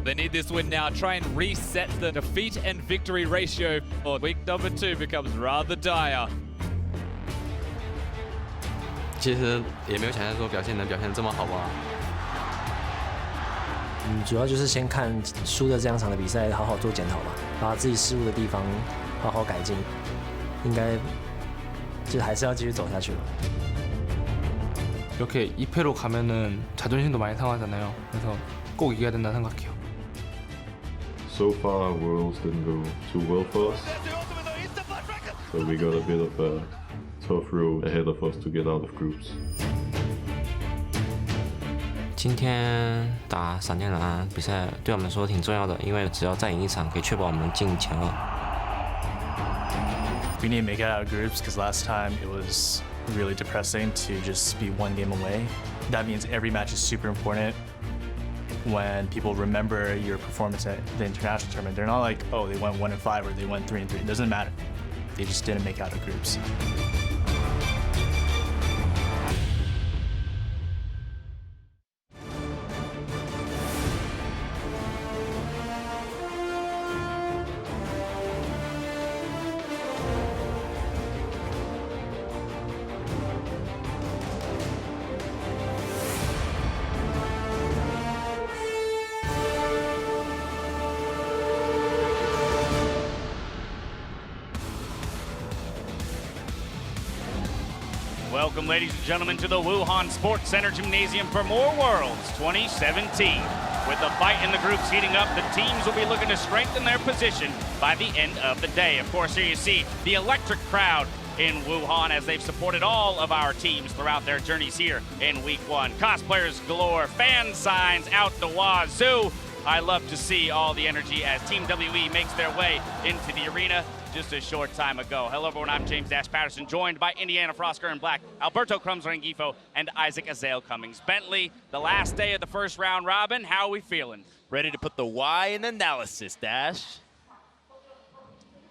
They need this win now, try and reset the defeat and victory ratio. Or week number 2 becomes rather dire. 其实也没有想象说表现能表现得这么好吧。主要就是先看输的这两场的比赛，好好做检讨吧，把自己失误的地方好好改进，应该就还是要继续走下去了。 이렇게 2패로 가면은 자존심도 많이 상하잖아요. 그래서 꼭 이겨야 된다 생각해요. So far, Worlds didn't go too well for us, so we got a bit of a tough road ahead of us to get out of groups. 今天打闪电狼比赛对我们来说挺重要的，因为只要再赢一场，可以确保我们进前2。We need to make it out of groups because last time it was really depressing to just be one game away. That means every match is super important. When people remember your performance at the international tournament, they're not like, oh, they went 1-5 or they went 3-3. It doesn't matter. They just didn't make out of groups. Welcome, ladies and gentlemen, to the Wuhan Sports Center Gymnasium for more Worlds 2017. With the fight in the groups heating up, the teams will be looking to strengthen their position by the end of the day. Of course, here you see the electric crowd in Wuhan as they've supported all of our teams throughout their journeys here in week 1. Cosplayers galore, fan signs out the wazoo. I love to see all the energy as Team WE makes their way into the arena just a short time ago. Hello everyone, I'm James Dash Patterson, joined by Indiana Frosker in black, Alberto Crumbs Rengifo, and Isaac Azael Cummings. Bentley, the last day of the first round robin, how are we feeling? Ready to put the Y in analysis, Dash.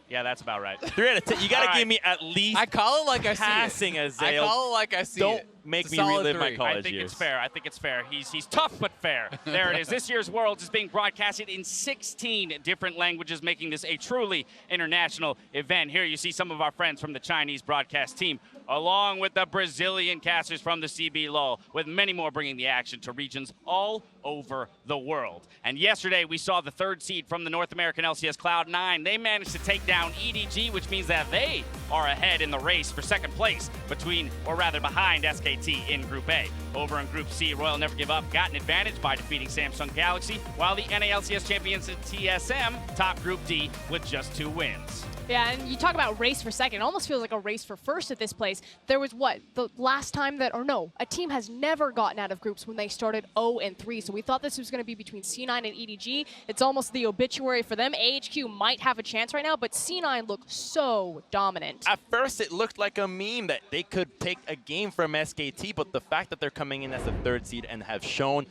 Yeah, that's about right. 3 out of 10. You got to All give me at least I call it like I see it. passing Azael. I call it like I see Don't it. make It's a me solid relive my 3. college I think years. it's fair. I think it's fair. He's tough but fair. There it is. This year's Worlds is being broadcasted in 16 different languages, making this a truly international event. Here you see some of our friends from the Chinese broadcast team, along with the Brazilian casters from the CB LOL, with many more bringing the action to regions all over the world. And yesterday we saw the 3rd seed from the North American LCS Cloud9. They managed to take down EDG, which means that they are ahead in the race for 2nd place behind SKT in Group A. Over in Group C, Royal Never Give Up got an advantage by defeating Samsung Galaxy, while the NALCS champions at TSM top Group D with just 2 wins. Yeah, and you talk about race for second. It almost feels like a race for first at this place. There was what? The last time that, or no, a team has never gotten out of groups when they started 0-3. So we thought this was going to be between C9 and EDG. It's almost the obituary for them. AHQ might have a chance right now, but C9 look so dominant. At first, it looked like a meme that they could take a game from SKT, but the fact that they're coming in as the 3rd seed and have shown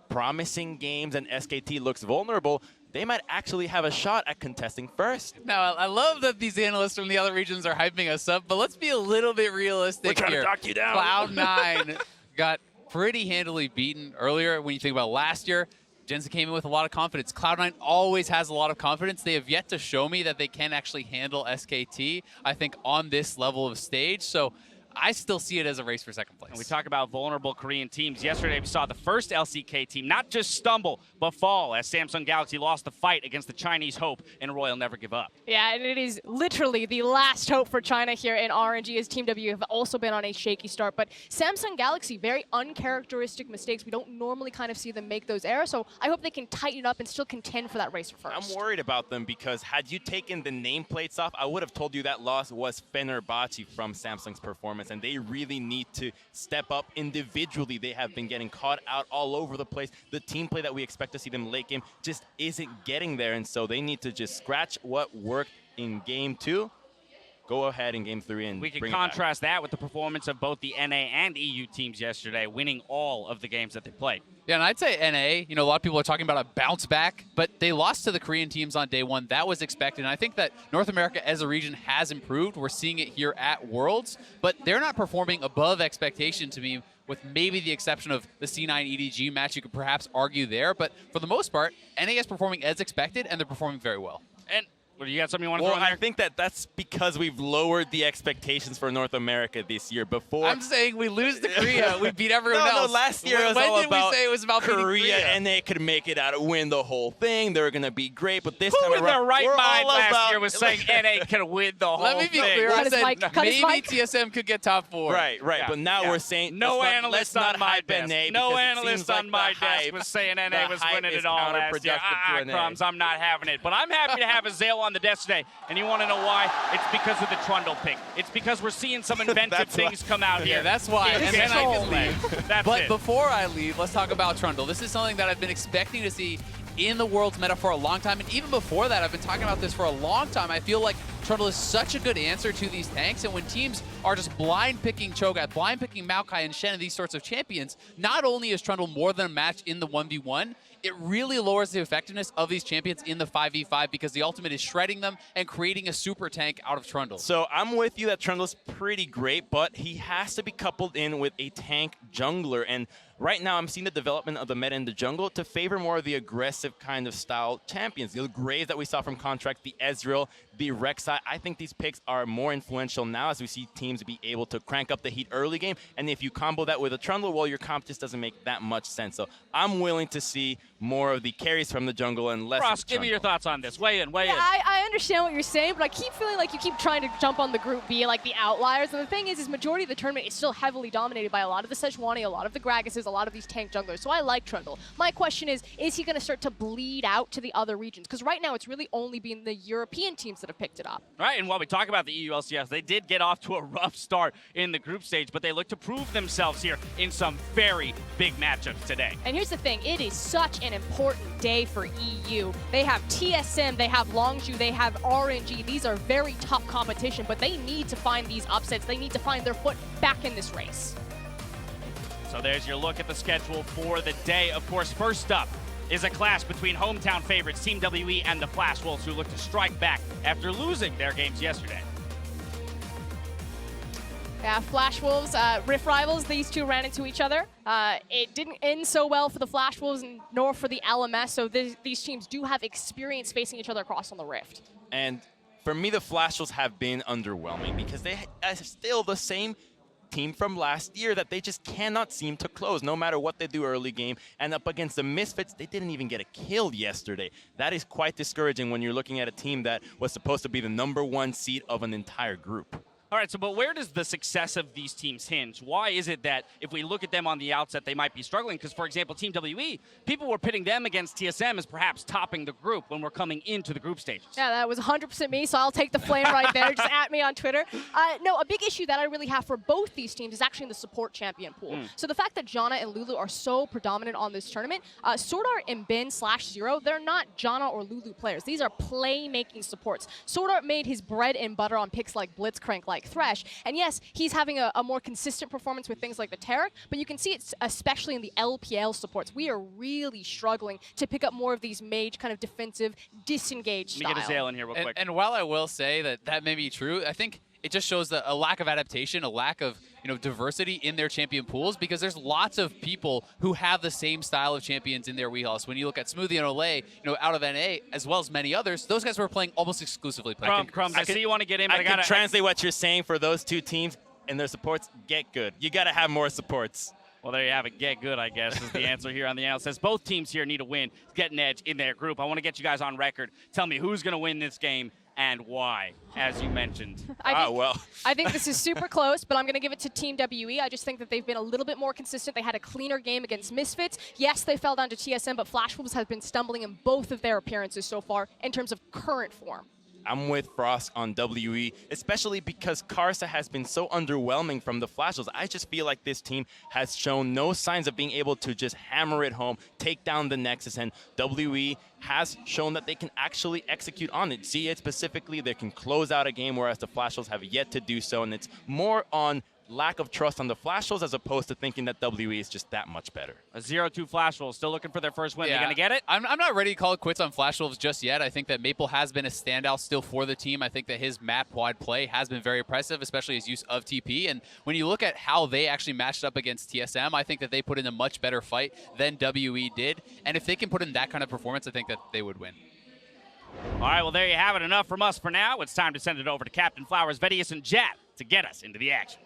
promising games and SKT looks vulnerable, they might actually have a shot at contesting first. Now, I love that these analysts from the other regions are hyping us up, but let's be a little bit realistic We're trying here. to knock you down. Cloud9 got pretty handily beaten earlier. When you think about last year, Jensen came in with a lot of confidence. Cloud9 always has a lot of confidence. They have yet to show me that they can actually handle SKT, I think, on this level of stage. So I still see it as a race for 2nd place. And we talk about vulnerable Korean teams. Yesterday, we saw the first LCK team not just stumble, but fall as Samsung Galaxy lost the fight against the Chinese Hope in Royal Never Give Up. Yeah, and it is literally the last hope for China here in RNG, as Team W have also been on a shaky start. But Samsung Galaxy, very uncharacteristic mistakes. We don't normally kind of see them make those errors, so I hope they can tighten up and still contend for that race for first. I'm worried about them because had you taken the nameplates off, I would have told you that loss was Fenerbahce from Samsung's performance, and they really need to step up individually. They have been getting caught out all over the place. The team play that we expect to see them late game just isn't getting there, and so they need to just scratch what worked in Game 2, go ahead in Game 3 and we can bring contrast that with the performance of both the NA and EU teams yesterday, winning all of the games that they played. Yeah, and I'd say NA, you know, a lot of people are talking about a bounce back, but they lost to the Korean teams on day 1. That was expected, and I think that North America as a region has improved. We're seeing it here at Worlds, but they're not performing above expectation to me with maybe the exception of the C9 EDG match. You could perhaps argue there, but for the most part, NA is performing as expected, and they're performing very well. And what do you got something you want to Well, throw in there? I think that's because we've lowered the expectations for North America this year. Before I'm saying we lose to Korea, we beat everyone else. No, last year it was when all did about we say it was about beating Korea, Korea? and they could make it out and win the whole thing. They were going to be great, but this Who time in around, their right we're mind all last about, year was saying NA can win the whole Let me be thing? clear. I Cut his said mic, cut his maybe mic. TSM could get top 4. Right, Yeah, but now yeah. we're saying No let's analyst not on my hype desk. NA No because it analyst seems on like my the desk hype- was saying the NA was hype winning is it all last year. counterproductive to NA. Crumbs, I'm not having it. But I'm happy to have Azale on the desk today. And you want to know why? It's because of the Trundle pick. It's because we're seeing some inventive That's why. things come out here. Yeah, that's why. It's And then I control. can leave. That's But it. before I leave, let's talk about Trundle. This is something that I've been expecting to see in the Worlds meta for a long time, and even before that, I've been talking about this for a long time. I feel like Trundle is such a good answer to these tanks, and when teams are just blind picking Cho'Gath, blind picking Maokai and Shen and these sorts of champions, not only is Trundle more than a match in the 1v1, it really lowers the effectiveness of these champions in the 5v5 because the ultimate is shredding them and creating a super tank out of Trundle. So I'm with you that Trundle's pretty great, but he has to be coupled in with a tank jungler. And right now I'm seeing the development of the meta in the jungle to favor more of the aggressive kind of style champions. The Graves that we saw from Contract, the Ezreal, the Rek'Sai. I think these picks are more influential now as we see teams be able to crank up the heat early game. And if you combo that with a Trundle, well, your comp just doesn't make that much sense. So I'm willing to see more of the carries from the jungle and less Ross, of the give me your Trundle. thoughts on this. Weigh in, weigh in. I understand what you're saying, but I keep feeling like you keep trying to jump on the group B, like the outliers. And the thing is majority of the tournament is still heavily dominated by a lot of the Sejuani, a lot of the Gragases, a lot of these tank junglers. So I like Trundle. My question is he going to start to bleed out to the other regions? Because right now it's really only been the European teams that have picked it up. All right, and while we talk about the EU LCS, they did get off to a rough start in the group stage, but they look to prove themselves here in some very big matchups today. And here's the thing, it is such an important day for EU. They have TSM, they have Longzhu, they have RNG. These are very tough competition, but they need to find these upsets. They need to find their foot back in this race. So there's your look at the schedule for the day. Of course, first up is a clash between hometown favorites Team WE and the Flash Wolves, who look to strike back after losing their games yesterday. Yeah, Flash Wolves, Rift Rivals, these two ran into each other. It didn't end so well for the Flash Wolves nor for the LMS, so these teams do have experience facing each other across on the Rift. And for me, the Flash Wolves have been underwhelming because they are still the same team from last year that they just cannot seem to close no matter what they do early game. And up against the Misfits, they didn't even get a kill yesterday. That is quite discouraging when you're looking at a team that was supposed to be the #1 seed of an entire group. All right, so but where does the success of these teams hinge? Why is it that if we look at them on the outset, they might be struggling? Because, for example, Team WE, people were pitting them against TSM as perhaps topping the group when we're coming into the group stages. Yeah, that was 100% me, so I'll take the flame right there. Just at me on Twitter. No, a big issue that I really have for both these teams is actually in the support champion pool. So the fact that Janna and Lulu are so predominant on this tournament, SwordArT and Bin/Zero, they're not Janna or Lulu players. These are playmaking supports. SwordArT made his bread and butter on picks like Blitzcrank, like Thresh. And yes, he's having a more consistent performance with things like the Taric, but you can see it's especially in the LPL supports. We are really struggling to pick up more of these mage kind of defensive, disengaged Let me get style. Azale in here real quick. And while I will say that that may be true, I think it just shows a lack of adaptation, a lack of diversity in their champion pools, because there's lots of people who have the same style of champions in their wheelhouse. When you look at Smoothie and Olay, out of NA, as well as many others, those guys were playing almost exclusively. Crumbs, I see you want to get in, but I can translate what you're saying for those two teams and their supports. Get good. You got to have more supports. Well, there you have it. Get good, I guess, is the answer here on the analysis. Both teams here need a win to get an edge in their group. I want to get you guys on record. Tell me who's going to win this game and why, as you mentioned. I think this is super close, but I'm going to give it to Team WE. I just think that they've been a little bit more consistent. They had a cleaner game against Misfits. Yes, they fell down to TSM, but Flash Wolves have been stumbling in both of their appearances so far in terms of current form. I'm with Frost on WE, especially because Karsa has been so underwhelming from the Flash Wolves. I just feel like this team has shown no signs of being able to just hammer it home, take down the Nexus, and WE has shown that they can actually execute on it. xiye specifically, they can close out a game, whereas the Flash Wolves have yet to do so, and it's more on lack of trust on the Flash Wolves as opposed to thinking that WE is just that much better. A 0-2 Flash Wolves still looking for their first win. Yeah. They're going to get it? I'm not ready to call it quits on Flash Wolves just yet. I think that Maple has been a standout still for the team. I think that his map-wide play has been very impressive, especially his use of TP. And when you look at how they actually matched up against TSM, I think that they put in a much better fight than WE did. And if they can put in that kind of performance, I think that they would win. All right, well, there you have it. Enough from us for now. It's time to send it over to Captain Flowers, Vedius, and Jat to get us into the action.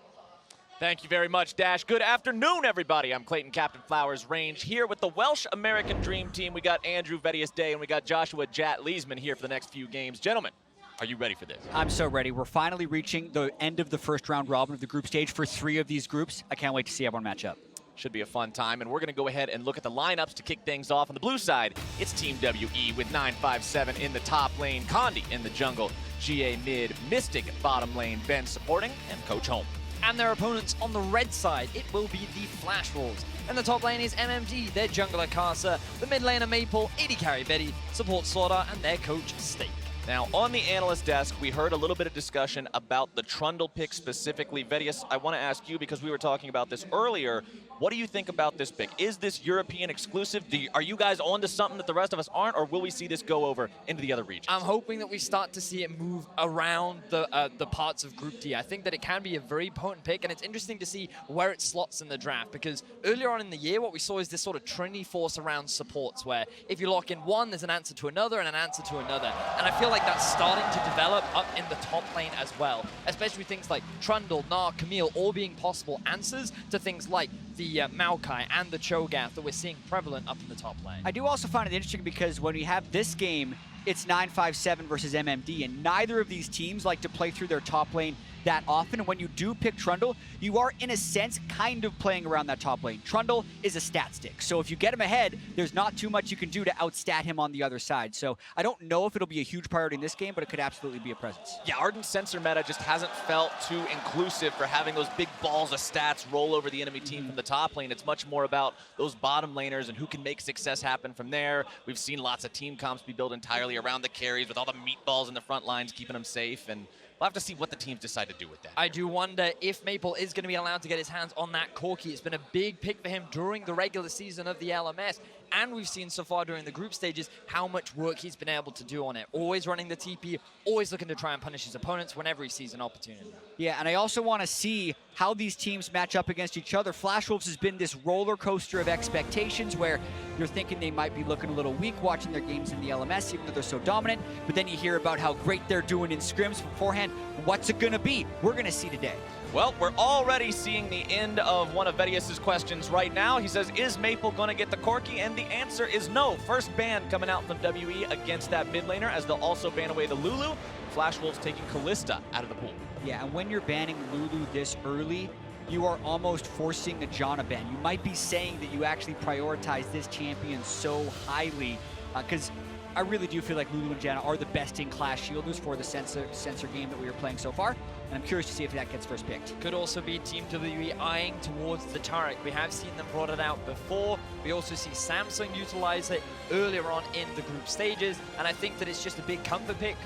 Thank you very much, Dash. Good afternoon, everybody. I'm Clayton Captain Flowers Range here with the Welsh American Dream Team. We got Andrew Vedius Day and we got Joshua Jat Leesman here for the next few games. Gentlemen, are you ready for this? I'm so ready. We're finally reaching the end of the first round robin of the group stage for 3 of these groups. I can't wait to see everyone match up. Should be a fun time, and we're going to go ahead and look at the lineups to kick things off. On the blue side, it's Team WE with 957 in the top lane, Condi in the jungle, xiye mid, Mystic bottom lane, Ben supporting, and Coach Home. And their opponents on the red side, it will be the Flash Wolves. And the top lane is MMG, their jungler Karsa, the mid laner Maple, AD carry Betty, support SwordArT, and their coach Steak. Now, on the analyst desk, we heard a little bit of discussion about the Trundle pick specifically. Vedius, I want to ask you, because we were talking about this earlier, what do you think about this pick? Is this European exclusive? Are you guys on to something that the rest of us aren't, or will we see this go over into the other regions? I'm hoping that we start to see it move around the parts of Group D. I think that it can be a very potent pick, and it's interesting to see where it slots in the draft, because earlier on in the year, what we saw is this sort of Trinity force around supports, where if you lock in one, there's an answer to another and an answer to another. And I feel like that's starting to develop up in the top lane as well, especially things like Trundle, Gnar, Camille, all being possible answers to things like the Maokai and the Cho'Gath that we're seeing prevalent up in the top lane. I do also find it interesting because when we have this game, it's 957 versus MMD, and neither of these teams like to play through their top lane that often. And when you do pick Trundle, you are, in a sense, kind of playing around that top lane. Trundle is a stat stick, so if you get him ahead, there's not too much you can do to outstat him on the other side. So I don't know if it'll be a huge priority in this game, but it could absolutely be a presence. Yeah, Ardent Sensor meta just hasn't felt too inclusive for having those big balls of stats roll over the enemy team from the top lane. It's much more about those bottom laners and who can make success happen from there. We've seen lots of team comps be built entirely around the carries with all the meatballs in the front lines, keeping them safe, and we'll have to see what the teams decide to do with that. I do wonder if Maple is going to be allowed to get his hands on that Corki. It's been a big pick for him during the regular season of the LMS. And we've seen so far during the group stages how much work he's been able to do on it. Always running the TP, always looking to try and punish his opponents whenever he sees an opportunity. Yeah, and I also want to see how these teams match up against each other. Flash Wolves has been this roller coaster of expectations where you're thinking they might be looking a little weak watching their games in the LMS, even though they're so dominant. But then you hear about how great they're doing in scrims beforehand. What's it going to be? We're going to see today. Well, we're already seeing the end of one of Vedius' questions right now. He says, is Maple going to get the Corki? And the answer is no. First ban coming out from WE against that mid laner, as they'll also ban away the Lulu. Flash Wolves taking Kalista out of the pool. Yeah, and when you're banning Lulu this early, you are almost forcing a Janna ban. You might be saying that you actually prioritize this champion so highly, because I really do feel like Lulu and Janna are the best-in-class shielders for the sensor game that we are playing so far, and I'm curious to see if that gets first picked. Could also be Team WE eyeing towards the Taric. We have seen them brought it out before. We also see Samsung utilize it earlier on in the group stages, and I think that it's just a big comfort pick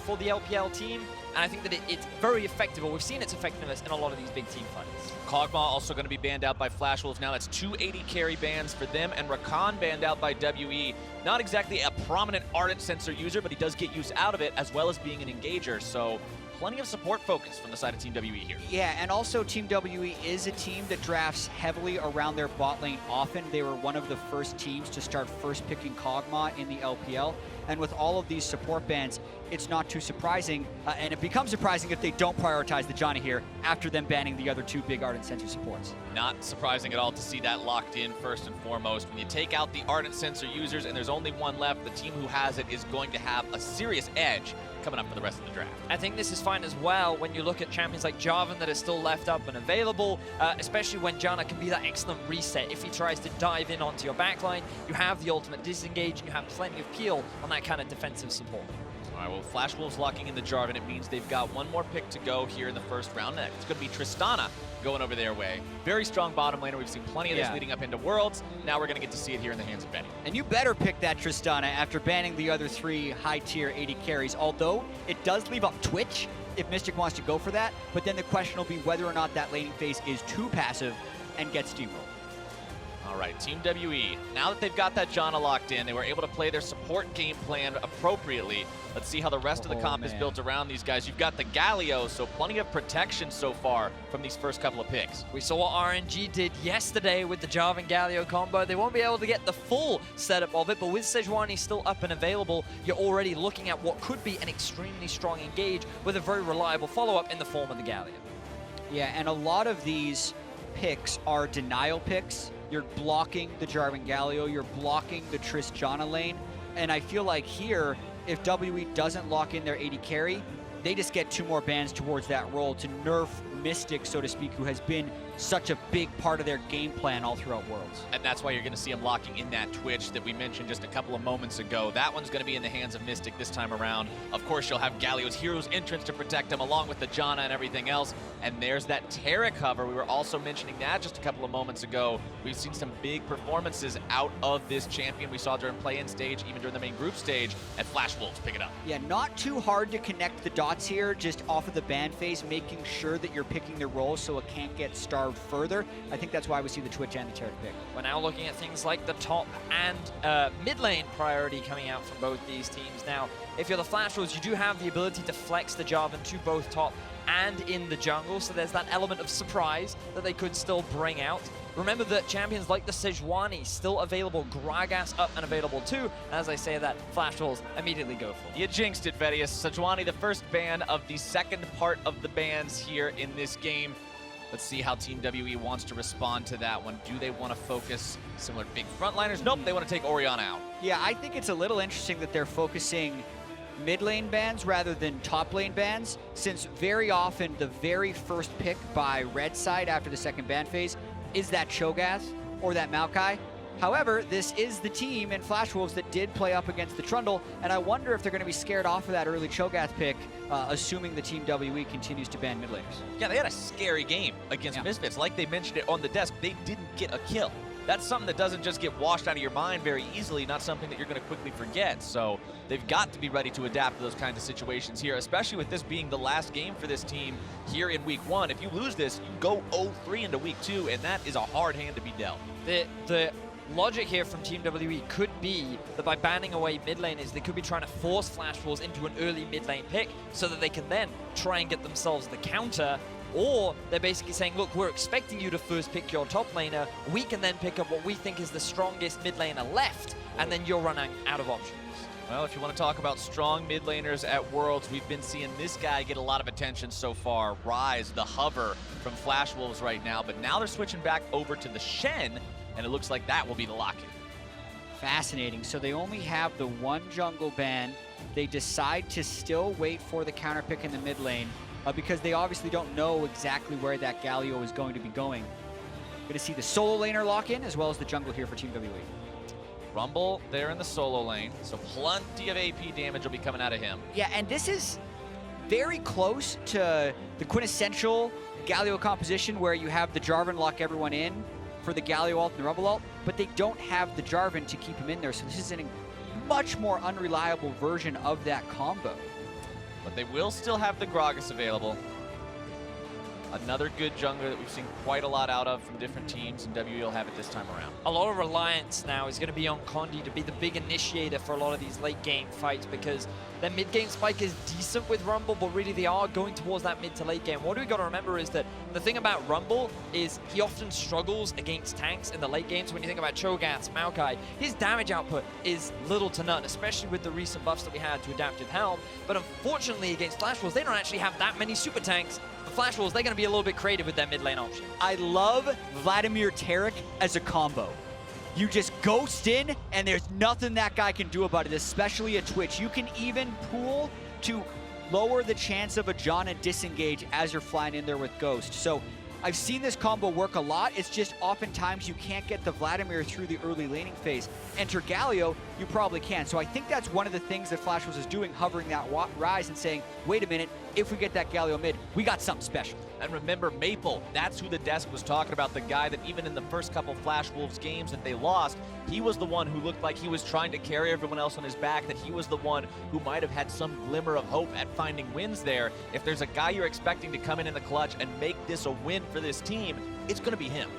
for the LPL team, and I think that it's very effective, or we've seen its effectiveness in a lot of these big team fights. Kog'Maw also going to be banned out by Flash Wolves. Now that's 280 carry bans for them, and Rakan banned out by WE. Not exactly a prominent Ardent Sensor user, but he does get use out of it, as well as being an engager, so plenty of support focus from the side of Team WE here. Yeah, and also Team WE is a team that drafts heavily around their bot lane often. They were one of the first teams to start first picking Kog'Maw in the LPL. And with all of these support bans, it's not too surprising. And it becomes surprising if they don't prioritize the Johnny here after them banning the other two big Ardent Sensor supports. Not surprising at all to see that locked in first and foremost. When you take out the Ardent Sensor users and there's only one left, the team who has it is going to have a serious edge coming up for the rest of the draft. I think this is fine as well when you look at champions like Jarvan that are still left up and available, especially when Janna can be that excellent reset. If he tries to dive in onto your backline, you have the ultimate disengage and you have plenty of peel on that kind of defensive support. All right, well, Flash Wolves locking in the Jarvan. It means they've got one more pick to go here in the first round. Next, it's going to be Tristana going over their way. Very strong bottom laner. We've seen plenty of this leading up into Worlds. Now we're going to get to see it here in the hands of Benny. And you better pick that Tristana after banning the other three high-tier AD carries, although it does leave up Twitch if Mystic wants to go for that, but then the question will be whether or not that laning phase is too passive and gets steamrolled. All right, Team WE, now that they've got that Janna locked in, they were able to play their support game plan appropriately. Let's see how the rest of the comp is built around these guys. You've got the Galio, so plenty of protection so far from these first couple of picks. We saw what RNG did yesterday with the Jarvan Galio combo. They won't be able to get the full setup of it, but with Sejuani still up and available, you're already looking at what could be an extremely strong engage with a very reliable follow-up in the form of the Galio. Yeah, and a lot of these picks are denial picks. You're blocking the Jarvan Galio, you're blocking the Tristana lane, and I feel like here, if WE doesn't lock in their AD carry, they just get 2 more bans towards that role to nerf Mystic, so to speak, who has been such a big part of their game plan all throughout Worlds. And that's why you're going to see him locking in that Twitch that we mentioned just a couple of moments ago. That one's going to be in the hands of Mystic this time around. Of course, you'll have Galio's Hero's Entrance to protect him, along with the Janna and everything else. And there's that Taric cover. We were also mentioning that just a couple of moments ago. We've seen some big performances out of this champion. We saw during play-in stage, even during the main group stage, and Flash Wolves pick it up. Yeah, not too hard to connect the dots here, just off of the ban phase, making sure that you're picking the role so it can't get starved further. I think that's why we see the Twitch and the Taric pick. We're now looking at things like the top and mid lane priority coming out from both these teams. Now, if you're the Flash Wolves, you do have the ability to flex the Jarvan to both top and in the jungle, so there's that element of surprise that they could still bring out. Remember that champions like the Sejuani still available, Gragas up and available too. As I say that, Flash Wolves immediately go for it. You jinxed it, Vedius. Sejuani, the first ban of the second part of the bans here in this game. Let's see how Team WE wants to respond to that one. Do they want to focus similar big frontliners? Nope, they want to take Orianna out. Yeah, I think it's a little interesting that they're focusing mid lane bans rather than top lane bans, since very often the very first pick by red side after the second ban phase is that Cho'Gath or that Maokai. However, this is the team in Flash Wolves that did play up against the Trundle, and I wonder if they're going to be scared off of that early Cho'Gath pick, assuming the Team WE continues to ban mid laners. Yeah, they had a scary game against Misfits. Like they mentioned it on the desk, they didn't get a kill. That's something that doesn't just get washed out of your mind very easily, not something that you're going to quickly forget. So they've got to be ready to adapt to those kinds of situations here, especially with this being the last game for this team here in Week 1. If you lose this, you go 0-3 into Week 2, and that is a hard hand to be dealt. The logic here from Team WE could be that by banning away mid laners, they could be trying to force Flash Wolves into an early mid lane pick so that they can then try and get themselves the counter. Or they're basically saying, look, we're expecting you to first pick your top laner. We can then pick up what we think is the strongest mid laner left, and then you're running out of options. Well, if you want to talk about strong mid laners at Worlds, we've been seeing this guy get a lot of attention so far. Rise, the hover from Flash Wolves right now, but now they're switching back over to the Shen, and it looks like that will be the lock-in. Fascinating. So they only have the one jungle ban. They decide to still wait for the counter pick in the mid lane because they obviously don't know exactly where that Galio is going to be going. Going to see the solo laner lock in as well as the jungle here for Team WE. Rumble there in the solo lane, so plenty of AP damage will be coming out of him. Yeah, and this is very close to the quintessential Galio composition where you have the Jarvan lock everyone in for the Galio ult and the Rumble ult, but they don't have the Jarvan to keep him in there, so this is a much more unreliable version of that combo. But they will still have the Gragas available. Another good jungler that we've seen quite a lot out of from different teams, and WE will have it this time around. A lot of reliance now is going to be on Condi to be the big initiator for a lot of these late game fights, because their mid game spike is decent with Rumble, but really they are going towards that mid to late game. What we got to remember is that the thing about Rumble is he often struggles against tanks in the late games. When you think about Cho'Gath, Maokai, his damage output is little to none, especially with the recent buffs that we had to Adaptive Helm. But unfortunately against Flash Wolves, they don't actually have that many super tanks. For Flash Wolves, they're going to be a little bit creative with their mid lane option. I love Vladimir Taric as a combo. You just ghost in, and there's nothing that guy can do about it, especially at Twitch. You can even pool to lower the chance of a Janna disengage as you're flying in there with Ghost. So I've seen this combo work a lot. It's just oftentimes you can't get the Vladimir through the early laning phase. Enter Galio, you probably can. So I think that's one of the things that FlashWolves is doing, hovering that rise and saying, wait a minute, if we get that Galio mid, we got something special. And remember, Maple, that's who the desk was talking about, the guy that even in the first couple FlashWolves games that they lost, he was the one who looked like he was trying to carry everyone else on his back, that he was the one who might have had some glimmer of hope at finding wins there. If there's a guy you're expecting to come in the clutch and make this a win for this team, it's going to be him.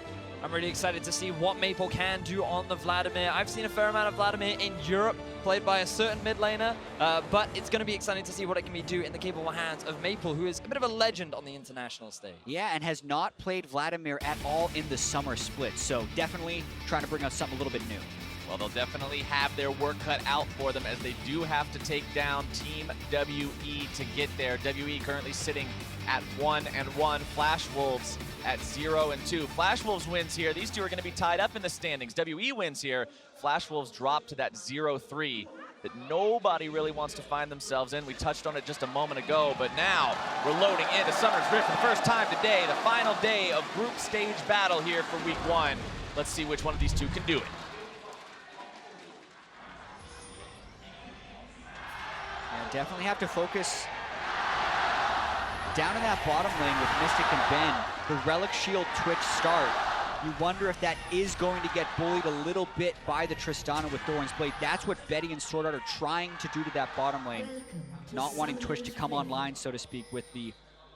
I'm really excited to see what Maple can do on the Vladimir. I've seen a fair amount of Vladimir in Europe, played by a certain mid laner, but it's going to be exciting to see what it can do in the capable hands of Maple, who is a bit of a legend on the international stage. Yeah, and has not played Vladimir at all in the summer split, so definitely trying to bring out something a little bit new. Well, they'll definitely have their work cut out for them as they do have to take down Team WE to get there. WE currently sitting at 1-1. FlashWolves at 0-2. FlashWolves wins here. These two are going to be tied up in the standings. WE wins here. FlashWolves drop to that 0-3 that nobody really wants to find themselves in. We touched on it just a moment ago, but now we're loading into Summer's Rift for the first time today. The final day of group stage battle here for week 1. Let's see which one of these two can do it. Definitely have to focus down in that bottom lane with Mystic and Ben. The Relic Shield Twitch start. You wonder if that is going to get bullied a little bit by the Tristana with Thorin's Blade. That's what Betty and SwordArT are trying to do to that bottom lane. Not wanting Twitch to come online, so to speak, with the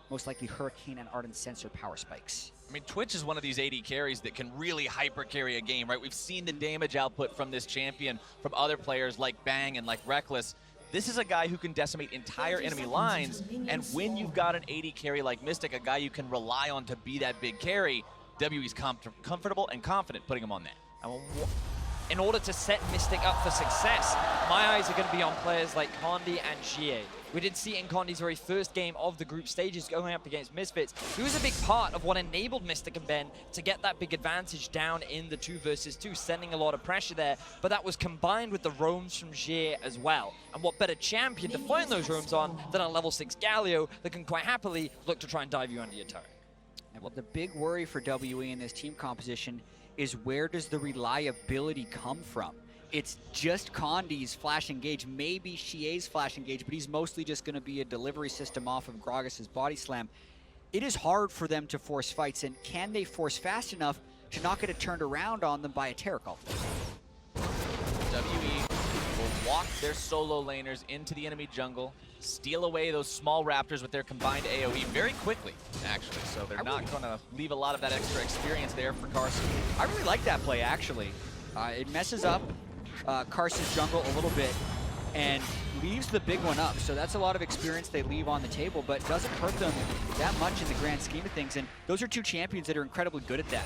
most likely Hurricane and Ardent Sensor power spikes. I mean, Twitch is one of these AD carries that can really hyper carry a game, right? We've seen the damage output from this champion from other players like Bang and like Reckless. This is a guy who can decimate entire enemy lines, and when you've got an AD carry like Mystic, a guy you can rely on to be that big carry, WE's comfortable and confident putting him on that. In order to set Mystic up for success, my eyes are going to be on players like Condi and xiye. We did see in Condi's very first game of the group stages going up against Misfits. He was a big part of what enabled Mystic and Ben to get that big advantage down in the 2 versus 2, sending a lot of pressure there. But that was combined with the roams from xiye as well. And what better champion to find those roams on than a level 6 Galio that can quite happily look to try and dive you under your turret. And well, the big worry for WE in this team composition is where does the reliability come from? It's just Condi's flash engage, maybe xiye's flash engage, but he's mostly just going to be a delivery system off of Gragas' body slam. It is hard for them to force fights, and can they force fast enough to not get it turned around on them by a Taric ultimate? WE will walk their solo laners into the enemy jungle, steal away those small raptors with their combined AoE very quickly, actually. So they're not going to leave a lot of that extra experience there for Karsa. I really like that play, actually. It messes up Karsa's jungle a little bit and leaves the big one up. So that's a lot of experience they leave on the table, but doesn't hurt them that much in the grand scheme of things. And those are 2 champions that are incredibly good at that.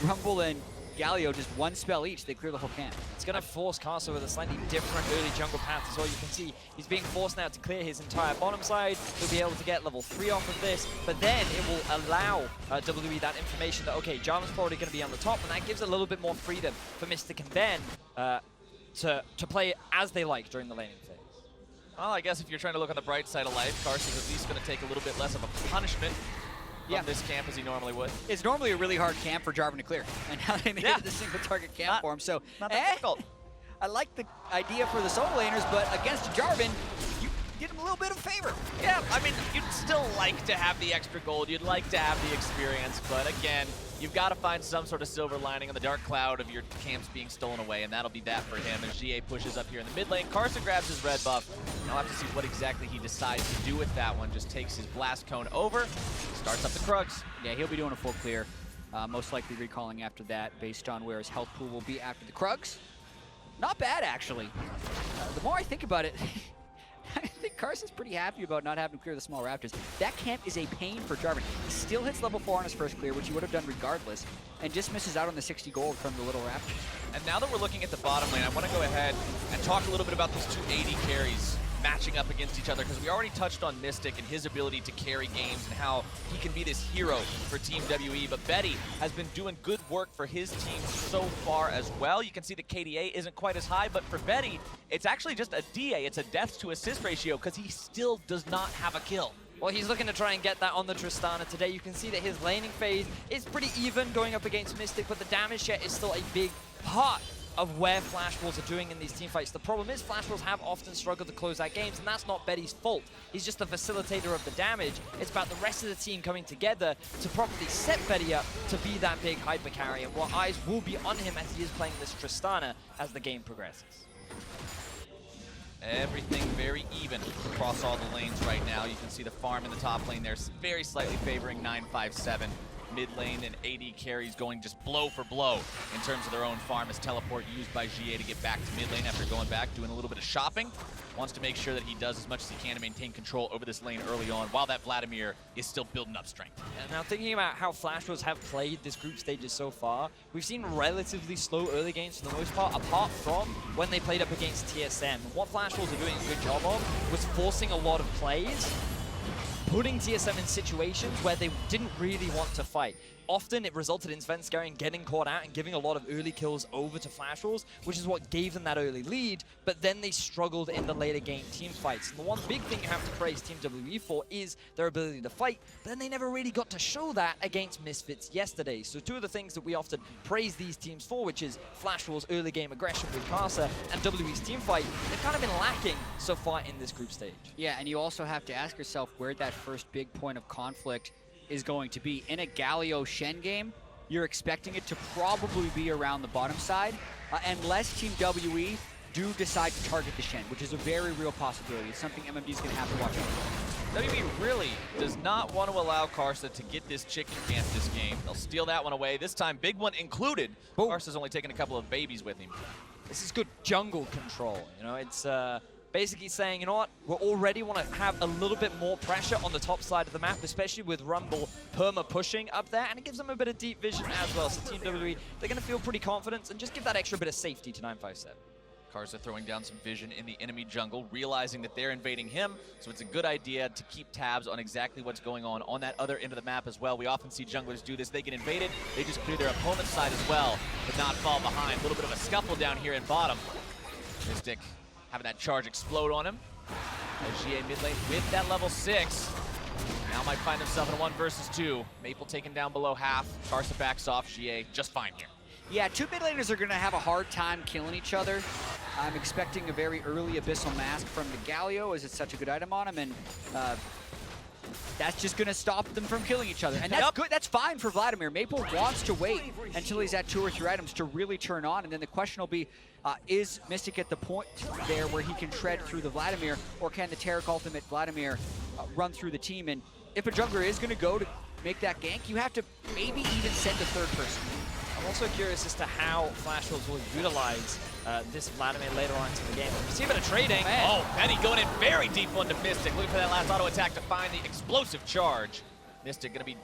Rumble and Galio, just 1 spell each, they clear the whole camp. It's going to force Karsa with a slightly different early jungle path as well. You can see he's being forced now to clear his entire bottom side. He'll be able to get level 3 off of this, but then it will allow WE that information that, okay, Jarvan's probably going to be on the top, and that gives a little bit more freedom for Mystic and Ben to play as they like during the laning phase. Well, I guess if you're trying to look on the bright side of life, Karsa's at least going to take a little bit less of a punishment from this camp as he normally would. It's normally a really hard camp for Jarvan to clear, and now they made it the single target camp for him. So not that difficult. I like the idea for the solo laners, but against Jarvan, you did him a little bit of favor. Yeah, I mean, you'd still like to have the extra gold, you'd like to have the experience, but again, you've got to find some sort of silver lining on the dark cloud of your camps being stolen away, and that'll be that for him as xiye pushes up here in the mid lane. Karsa grabs his red buff, and I'll have to see what exactly he decides to do with that one. Just takes his blast cone over, starts up the Krugs. Yeah, he'll be doing a full clear, most likely recalling after that based on where his health pool will be after the Krugs. Not bad, actually. The more I think about it, I think Karsa's pretty happy about not having to clear the small raptors. That camp is a pain for Jarvan. He still hits level 4 on his first clear, which he would have done regardless, and just misses out on the 60 gold from the little raptors. And now that we're looking at the bottom lane, I want to go ahead and talk a little bit about these 2 AD carries matching up against each other, because we already touched on Mystic and his ability to carry games and how he can be this hero for Team WE, but Betty has been doing good work for his team so far as well. You can see the KDA isn't quite as high, but for Betty, it's actually just a DA. It's a deaths to assist ratio because he still does not have a kill. Well, he's looking to try and get that on the Tristana today. You can see that his laning phase is pretty even going up against Mystic, but the damage share is still a big part of where Flash Wolves are doing in these team fights. The problem is Flash Wolves have often struggled to close out games, and that's not Betty's fault. He's just the facilitator of the damage. It's about the rest of the team coming together to properly set Betty up to be that big hyper carry, and what eyes will be on him as he is playing this Tristana as the game progresses. Everything very even across all the lanes right now. You can see the farm in the top lane there very slightly favoring 957. Mid lane and AD carries going just blow for blow in terms of their own farm as teleport used by xiye to get back to mid lane after going back, doing a little bit of shopping. Wants to make sure that he does as much as he can to maintain control over this lane early on while that Vladimir is still building up strength. And now thinking about how Flash Wolves have played this group stages so far, we've seen relatively slow early games for the most part, apart from when they played up against TSM. And what Flash Wolves are doing a good job of was forcing a lot of plays, putting TSM in situations where they didn't really want to fight. Often it resulted in Svenskeren getting caught out and giving a lot of early kills over to Flash Wolves, which is what gave them that early lead, but then they struggled in the later game team fights. And the one big thing you have to praise Team WE for is their ability to fight, but then they never really got to show that against Misfits yesterday. So two of the things that we often praise these teams for, which is Flash Wolves' early game aggression with Karsa and WE's team fight, they've kind of been lacking so far in this group stage. Yeah, and you also have to ask yourself where that first big point of conflict is going to be. In a Galio Shen game, you're expecting it to probably be around the bottom side, unless Team WE do decide to target the Shen, which is a very real possibility. It's something MMD's going to have to watch out for. WE really does not want to allow Karsa to get this chicken camp this game. They'll steal that one away. This time, big one included. Karsa's only taking a couple of babies with him. This is good jungle control. You know, it's basically saying, you know what, we already want to have a little bit more pressure on the top side of the map, especially with Rumble perma pushing up there, and it gives them a bit of deep vision as well. So Team WWE, they're going to feel pretty confident and just give that extra bit of safety to 957. Karsa throwing down some vision in the enemy jungle, realizing that they're invading him, so it's a good idea to keep tabs on exactly what's going on that other end of the map as well. We often see junglers do this. They get invaded, they just clear their opponent's side as well, but not fall behind. A little bit of a scuffle down here in bottom. Mystic having that charge explode on him. xiye mid lane with that level 6. Now might find himself in a 1 versus 2. Maple taken down below half. Karsa backs off. xiye just fine here. Yeah, two mid laners are going to have a hard time killing each other. I'm expecting a very early Abyssal Mask from the Galio, as it's such a good item on him, and that's just going to stop them from killing each other. And that's good. That's fine for Vladimir. Maple wants to wait until he's at 2 or 3 items to really turn on, and then the question will be, is Mystic at the point there where he can tread through the Vladimir, or can the Taric ultimate Vladimir run through the team? And if a jungler is going to go to make that gank, you have to maybe even send a third person. I'm also curious as to how Flash Wolves will utilize this Vladimir later on into the game. We see a bit of trading. Oh, Penny going in very deep onto Mystic. Looking for that last auto attack to find the explosive charge. Mystic going to be,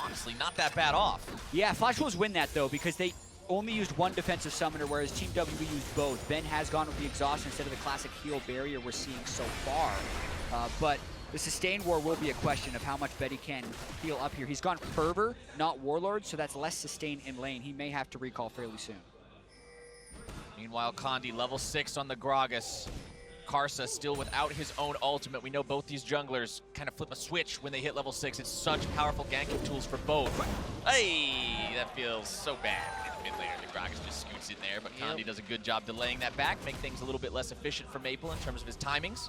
honestly, not that bad off. Yeah, Flash Wolves win that, though, because they only used one defensive summoner, whereas Team WE used both. Ben has gone with the exhaust instead of the classic heal barrier we're seeing so far. But the sustain war will be a question of how much Betty can heal up here. He's gone Fervor, not Warlord, so that's less sustain in lane. He may have to recall fairly soon. Meanwhile, Condi, level 6 on the Gragas. Karsa still without his own ultimate. We know both these junglers kind of flip a switch when they hit level 6. It's such powerful ganking tools for both. Hey, that feels so bad. In mid laner, the Gragas just scoots in there, but Condi does a good job delaying that back, make things a little bit less efficient for Maple in terms of his timings.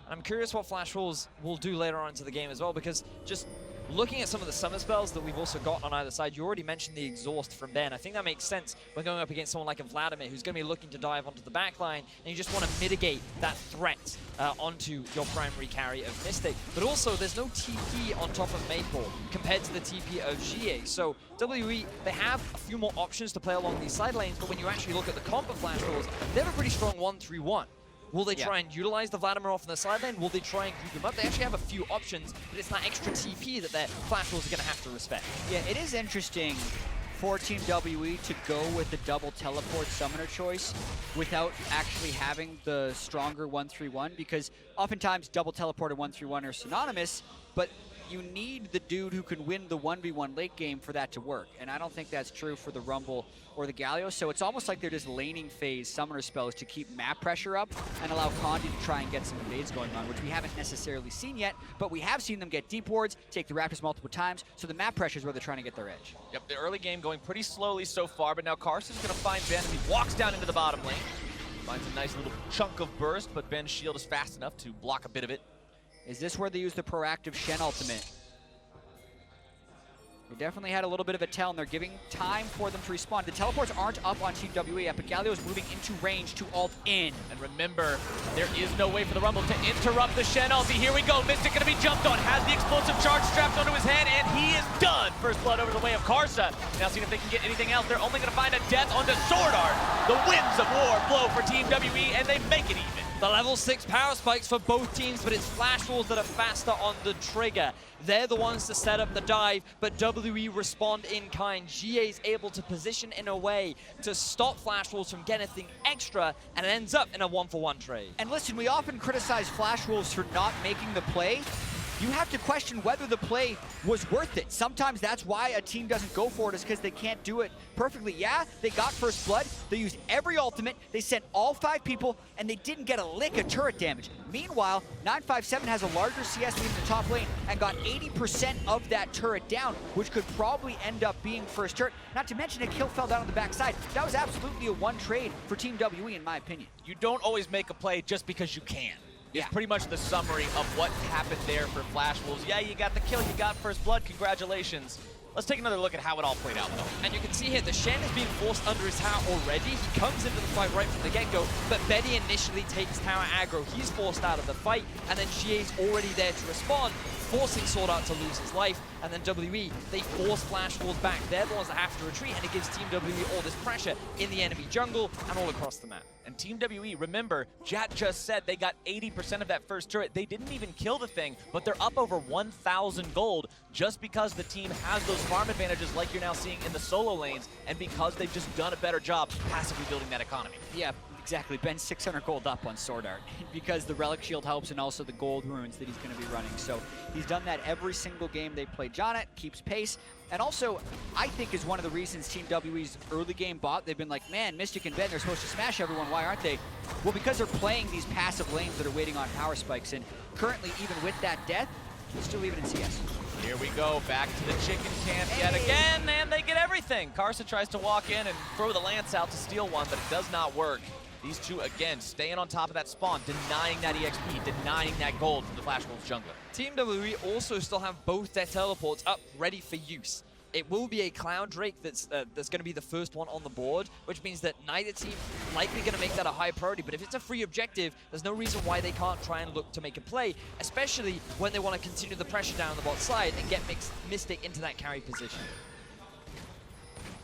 I'm curious what Flash Wolves will do later on into the game as well, because just looking at some of the summer spells that we've also got on either side, you already mentioned the exhaust from Ben. I think that makes sense when going up against someone like a Vladimir who's going to be looking to dive onto the backline, and you just want to mitigate that threat onto your primary carry of Mystic. But also, there's no TP on top of Maple compared to the TP of xiye. So WE, they have a few more options to play along these side lanes, but when you actually look at the comp of Flash Wolves, they have a pretty strong 1-3-1. Will they try and utilize the Vladimir off on the side lane? Will they try and group them up? They actually have a few options, but it's that extra TP that their Flash Wolves are going to have to respect. Yeah, it is interesting for Team WE to go with the double teleport summoner choice without actually having the stronger 1-3-1, because oftentimes double teleport and 1-3-1 are synonymous, but you need the dude who can win the 1v1 late game for that to work. And I don't think that's true for the Rumble or the Galio. So it's almost like they're just laning phase summoner spells to keep map pressure up and allow Condi to try and get some invades going on, which we haven't necessarily seen yet, but we have seen them get deep wards, take the Raptors multiple times, so the map pressure is where they're trying to get their edge. Yep, the early game going pretty slowly so far, but now Karsa's going to find Ben. He walks down into the bottom lane, finds a nice little chunk of burst, but Ben's shield is fast enough to block a bit of it. Is this where they use the proactive Shen ultimate? They definitely had a little bit of a tell, and they're giving time for them to respond. The teleports aren't up on Team WE yet, but Galio's moving into range to ult in. And remember, there is no way for the Rumble to interrupt the Shen ulti. Here we go, Mystic gonna be jumped on, has the explosive charge strapped onto his head, and he is done. First blood over the way of Karsa. Now seeing if they can get anything else. They're only gonna find a death onto SwordArT. The winds of war blow for Team WE, and they make it even. The level 6 power spikes for both teams, but it's Flash Wolves that are faster on the trigger. They're the ones to set up the dive, but WE respond in kind. xiye is able to position in a way to stop Flash Wolves from getting anything extra, and it ends up in a 1-for-1 trade. And listen, we often criticize Flash Wolves for not making the play. You have to question whether the play was worth it. Sometimes that's why a team doesn't go for it, is because they can't do it perfectly. Yeah, they got first blood, they used every ultimate, they sent all 5 people, and they didn't get a lick of turret damage. Meanwhile, 957 has a larger CS lead in the top lane and got 80% of that turret down, which could probably end up being first turret. Not to mention a kill fell down on the backside. That was absolutely a one trade for Team WE, in my opinion. You don't always make a play just because you can. It's pretty much the summary of what happened there for Flash Wolves. Yeah, you got the kill, you got first blood, congratulations. Let's take another look at how it all played out, though. And you can see here, the Shen is being forced under his tower already. He comes into the fight right from the get-go, but Betty initially takes tower aggro. He's forced out of the fight, and then xiye's already there to respond, forcing SwordArT to lose his life. And then WE, they force Flash Wolves back. They're the ones that have to retreat, and it gives Team WE all this pressure in the enemy jungle and all across the map. And Team WE, remember, Jat just said they got 80% of that first turret. They didn't even kill the thing, but they're up over 1,000 gold just because the team has those farm advantages like you're now seeing in the solo lanes, and because they've just done a better job passively building that economy. Yeah, exactly. Ben's 600 gold up on SwordArT because the Relic Shield helps, and also the gold runes that he's going to be running. So he's done that every single game they play Jonet, keeps pace. And also, I think is one of the reasons Team WE's early game bot, they've been like, man, Mystic and Ben, they're supposed to smash everyone. Why aren't they? Well, because they're playing these passive lanes that are waiting on power spikes. And currently, even with that death, they're still even in CS. Here we go, back to the chicken camp yet again, and they get everything. Karsa tries to walk in and throw the lance out to steal one, but it does not work. These two, again, staying on top of that spawn, denying that EXP, denying that gold from the Flash Wolves jungler. Team WE also still have both their teleports up, ready for use. It will be a Cloud Drake that's going to be the first one on the board, which means that neither team likely going to make that a high priority. But if it's a free objective, there's no reason why they can't try and look to make a play, especially when they want to continue the pressure down the bot side and get Mystic into that carry position.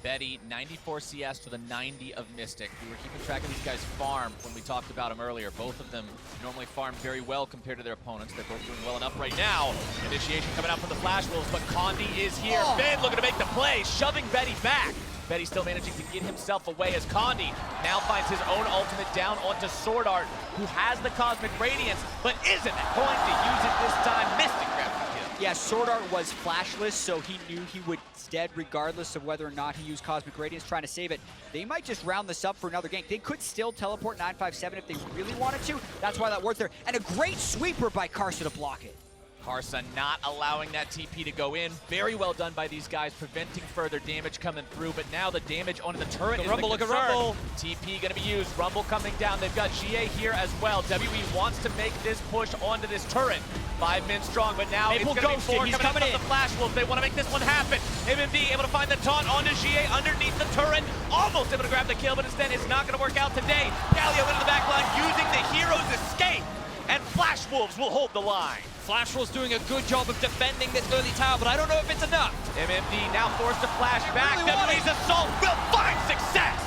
Betty, 94 CS to the 90 of Mystic. We were keeping track of these guys' farm when we talked about them earlier. Both of them normally farm very well compared to their opponents. They're both doing well enough right now. Initiation coming out from the Flash Wolves, but Condi is here. Ben looking to make the play, shoving Betty back. Betty still managing to get himself away as Condi now finds his own ultimate down onto SwordArT, who has the Cosmic Radiance, but isn't going to use it this time. Mystic grabs the kill. Yeah, SwordArT was flashless, so he knew he was dead regardless of whether or not he used Cosmic Radiance trying to save it. They might just round this up for another gank. They could still teleport 957 if they really wanted to. That's why that worked there. And a great sweeper by Karsa to block it. Karsa not allowing that TP to go in. Very well done by these guys, preventing further damage coming through. But now the damage onto the turret is Rumble, the concern. look at Rumble. TP going to be used. Rumble coming down. They've got xiye here as well. WE wants to make this push onto this turret. 5 men strong, but now it's going to be 4 coming in. The Flash Wolves. They want to make this one happen. MMD able to find the taunt onto xiye underneath the turret. Almost able to grab the kill, but instead it's not going to work out today. Galio into the back line using the hero's escape. And Flash Wolves will hold the line. Flash Wolves doing a good job of defending this early tower, but I don't know if it's enough. MMD now forced to flash back. WE's assault will find success.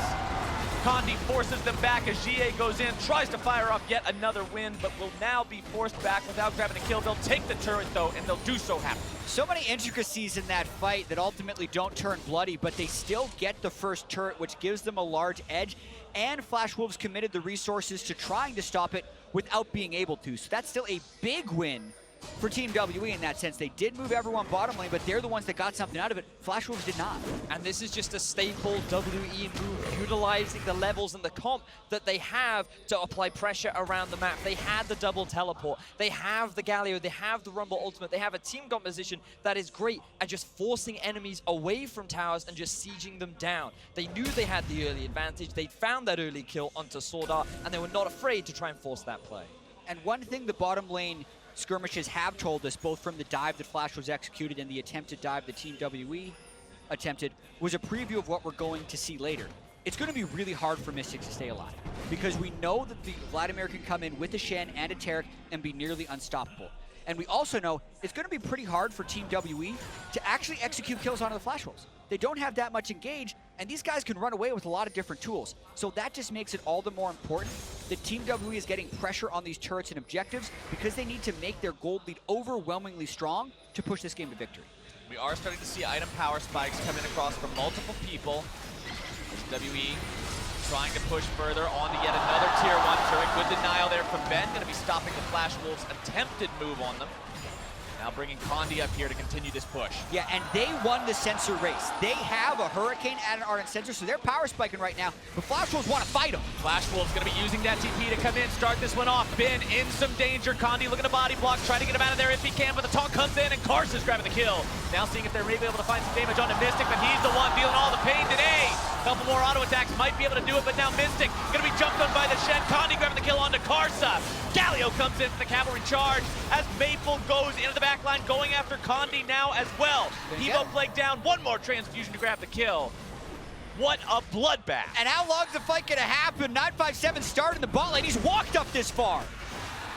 Condi forces them back as xiye goes in, tries to fire off yet another win, but will now be forced back without grabbing a kill. They'll take the turret though, and they'll do so happily. So many intricacies in that fight that ultimately don't turn bloody, but they still get the first turret, which gives them a large edge. And Flash Wolves committed the resources to trying to stop it without being able to. So that's still a big win for Team WE in that sense. They did move everyone bottom lane, but they're the ones that got something out of it. Flash Wolves did not. And this is just a staple WE move, utilizing the levels and the comp that they have to apply pressure around the map. They had the double teleport, they have the Galio, they have the Rumble ultimate, they have a team composition that is great at just forcing enemies away from towers and just sieging them down. They knew they had the early advantage, they found that early kill onto SwordArT, and they were not afraid to try and force that play. And one thing the bottom lane skirmishes have told us, both from the dive that Flash was executed and the attempted dive that Team WE attempted, was a preview of what we're going to see later. It's going to be really hard for Mystic to stay alive, because we know that the Vladimir can come in with a Shen and a Taric and be nearly unstoppable. And we also know it's going to be pretty hard for Team WE to actually execute kills onto the Flash Wolves. They don't have that much engage, and these guys can run away with a lot of different tools. So that just makes it all the more important that Team WE is getting pressure on these turrets and objectives, because they need to make their gold lead overwhelmingly strong to push this game to victory. We are starting to see item power spikes coming across from multiple people. WE trying to push further onto yet another tier 1 turret. Good denial there from Ben. Going to be stopping the Flash Wolves' attempted move on them. Now bringing Condi up here to continue this push. Yeah, and they won the sensor race. They have a Hurricane and an Ardent Sensor, so they're power spiking right now, but Flash Wolves want to fight them. Flash Wolves going to be using that TP to come in, start this one off. Ben in some danger. Condi looking to body block, trying to get him out of there if he can, but the taunt comes in and Karsa's grabbing the kill. Now seeing if they're maybe able to find some damage onto Mystic, but he's the one feeling all the pain today. Couple more auto attacks might be able to do it, but now Mystic going to be jumped on by the Shen. Condi grabbing the kill onto Karsa. Galio comes in for the cavalry charge as Maple goes into the back line, going after Condi now as well. Evo Plague down, one more transfusion to grab the kill. What a bloodbath. And how long's the fight gonna happen? 957 starting the bot lane. He's walked up this far.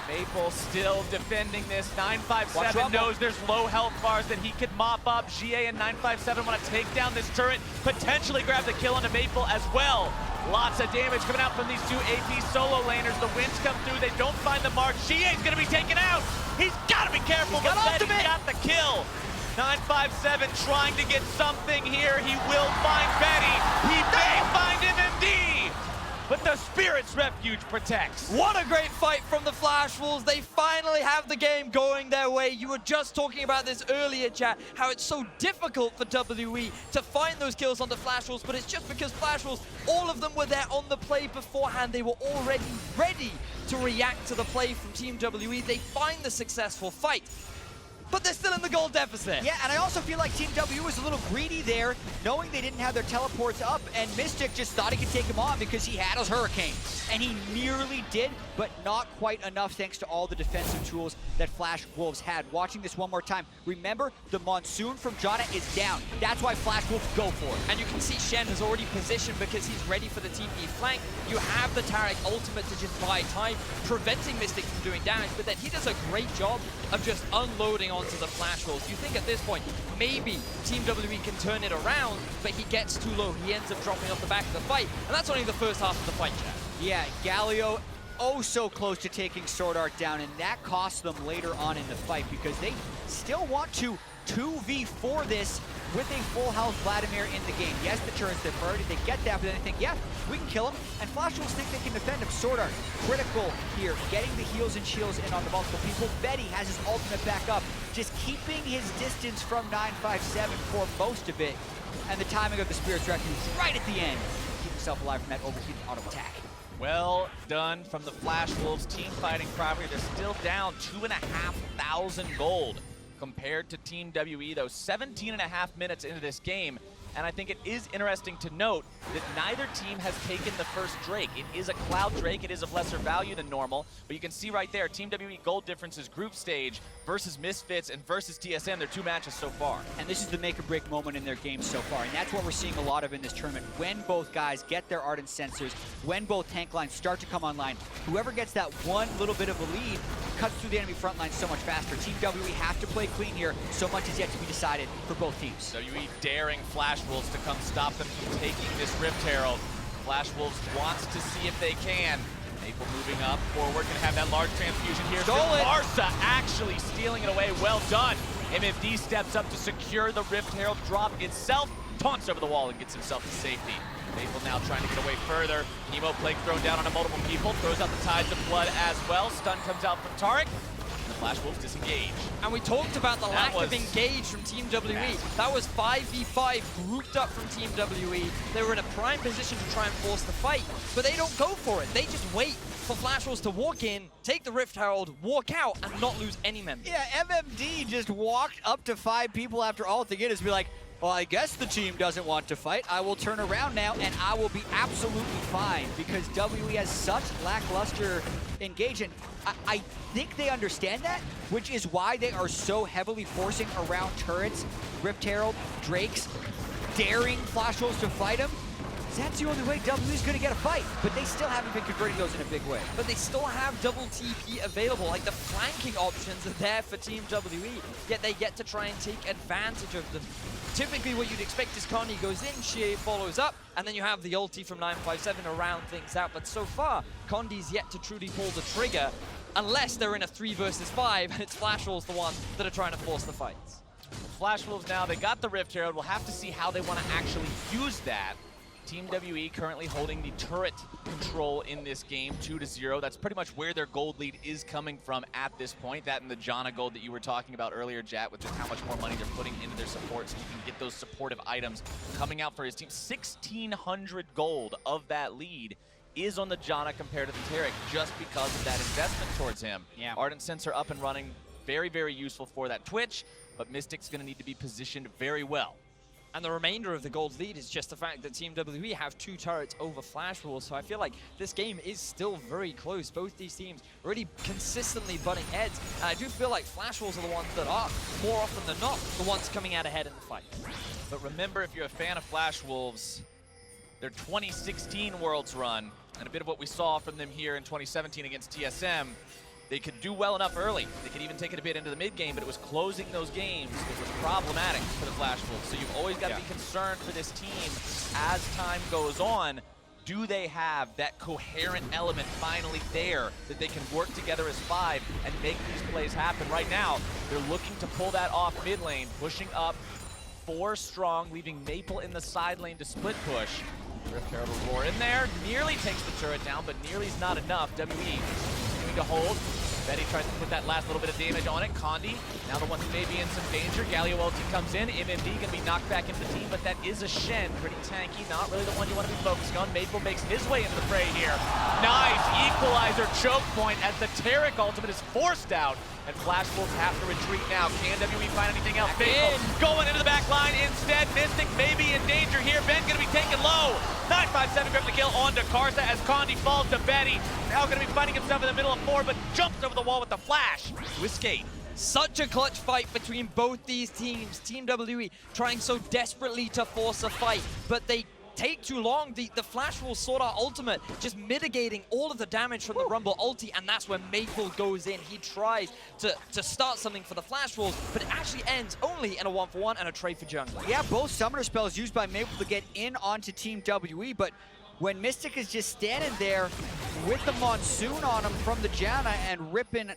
Maple still defending this. 957 knows there's low health bars that he could mop up. xiye and 957 want to take down this turret, potentially grab the kill onto Maple as well. Lots of damage coming out from these two AP solo laners. The winds come through, they don't find the mark. xiye's gonna be taken out. He's gotta be careful, but Betty got the kill. 957 trying to get something here. He will find Betty. He may find MMD. But the Spirit's Refuge protects. What a great fight from the Flash Wolves. They finally have the game going their way. You were just talking about this earlier, chat, how it's so difficult for WE to find those kills on the Flash Wolves, but it's just because Flash Wolves, all of them were there on the play beforehand. They were already ready to react to the play from Team WE. They find the successful fight, but they're still in the goal deficit. Yeah, and I also feel like Team W was a little greedy there, knowing they didn't have their teleports up, and Mystic just thought he could take him on because he had his Hurricane. And he nearly did, but not quite enough thanks to all the defensive tools that Flash Wolves had. Watching this one more time, remember, the Monsoon from Jana is down. That's why Flash Wolves go for it. And you can see Shen has already positioned because he's ready for the TP flank. You have the Taric ultimate to just buy time, preventing Mystic from doing damage, but then he does a great job of just unloading onto the Flash Wolves. You think at this point, maybe Team WE can turn it around, but he gets too low. He ends up dropping off the back of the fight, and that's only the first half of the fight, chat. Yeah, Galio, oh so close to taking SwordArT down, and that costs them later on in the fight because they still want to 2v4 this with a full health Vladimir in the game. Yes, the turret's their priority, they get that, but then they think, yeah, we can kill him, and Flash Wolves think they can defend him. SwordArT, critical here, getting the heals and shields in on the multiple people. Betty has his ultimate back up, just keeping his distance from 957 for most of it, and the timing of the Spirit's Refuge right at the end. Keep himself alive from that overheated auto attack. Well done from the Flash Wolves team fighting properly. They're still down 2,500 gold compared to Team WE, though 17.5 minutes into this game. And I think it is interesting to note that neither team has taken the first Drake. It is a Cloud Drake. It is of lesser value than normal. But you can see right there, Team WE gold differences group stage versus Misfits and versus TSM. They're two matches so far. And this is the make or break moment in their game so far. And that's what we're seeing a lot of in this tournament. When both guys get their Ardent Sensors, when both tank lines start to come online, whoever gets that one little bit of a lead cuts through the enemy front line so much faster. Team WE have to play clean here. So much is yet to be decided for both teams. WE daring Flash Wolves to come stop them from taking this Rift Herald. Flash Wolves wants to see if they can. Maple moving up forward, gonna have that large transfusion here. Karsa actually stealing it away, well done. MMD steps up to secure the Rift Herald drop itself, taunts over the wall and gets himself to safety. Maple now trying to get away further. Chemo Plague thrown down onto multiple people, throws out the Tides of Blood as well. Stun comes out from Taric. The Flash Wolves disengage. And we talked about the lack of engage from Team WE. That was 5v5 grouped up from Team WE. They were in a prime position to try and force the fight, but they don't go for it. They just wait for Flash Wolves to walk in, take the Rift Herald, walk out, and not lose any members. Yeah, MMD just walked up to 5 people after ulting in to be like, well, I guess the team doesn't want to fight. I will turn around now, and I will be absolutely fine, because WE has such lackluster engagement. I think they understand that, which is why they are so heavily forcing around turrets, Rift Herald, Drakes, daring Flash Wolves to fight him. That's the only way WE is going to get a fight, but they still haven't been converting those in a big way. But they still have double TP available, like the flanking options are there for Team WE, yet they get to try and take advantage of them. Typically what you'd expect is Condi goes in, xiye follows up, and then you have the ulti from 957 to round things out. But so far, Condi's yet to truly pull the trigger, unless they're in a 3 versus 5, and it's Flash Wolves the ones that are trying to force the fights. Flash Wolves now, they got the Rift Herald. We'll have to see how they want to actually use that. Team WE currently holding the turret control in this game, 2-0. That's pretty much where their gold lead is coming from at this point. That and the Janna gold that you were talking about earlier, Jat, with just how much more money they're putting into their support so you can get those supportive items coming out for his team. 1,600 gold of that lead is on the Janna compared to the Taric just because of that investment towards him. Yeah. Ardent Sensor up and running, very, very useful for that Twitch, but Mystic's going to need to be positioned very well. And the remainder of the gold lead is just the fact that Team WE have 2 turrets over Flash Wolves, so I feel like this game is still very close. Both these teams really consistently butting heads, and I do feel like Flash Wolves are the ones that are, more often than not, the ones coming out ahead in the fight. But remember, if you're a fan of Flash Wolves, their 2016 Worlds run, and a bit of what we saw from them here in 2017 against TSM, they could do well enough early. They could even take it a bit into the mid-game, but it was closing those games that was problematic for the Flash Wolves. So you've always got to be concerned for this team as time goes on. Do they have that coherent element finally there that they can work together as 5 and make these plays happen? Right now, they're looking to pull that off mid lane, pushing up 4 strong, leaving Maple in the side lane to split push. Rift Herald will roar in there, nearly takes the turret down, but nearly's not enough. WE continuing to hold. Betty tries to put that last little bit of damage on it. Condi, now the one who may be in some danger. Galio ulti comes in. MMD gonna be knocked back into the team, but that is a Shen. Pretty tanky, not really the one you want to be focusing on. Maple makes his way into the fray here. Nice equalizer choke point as the Taric ultimate is forced out. And Flash Wolves have to retreat now. Can WE find anything else? Maple going into the back line instead. Mystic may be in danger here. Ben gonna be taken low. 957 grab the kill onto Karsa as Condi falls to Betty. Now gonna be finding himself in the middle of 4, but jumps over the wall with the flash to escape. Such a clutch fight between both these teams. Team WE trying so desperately to force a fight, but they take too long. The Flash Wolves SwordArT ultimate just mitigating all of the damage from the Rumble ulti, and that's where Maple goes in. He tries to start something for the Flash Wolves, but it actually ends only in a 1-for-1 and a trade for jungle. Yeah, both summoner spells used by Maple to get in onto Team WE, but when Mystic is just standing there with the Monsoon on him from the Janna and ripping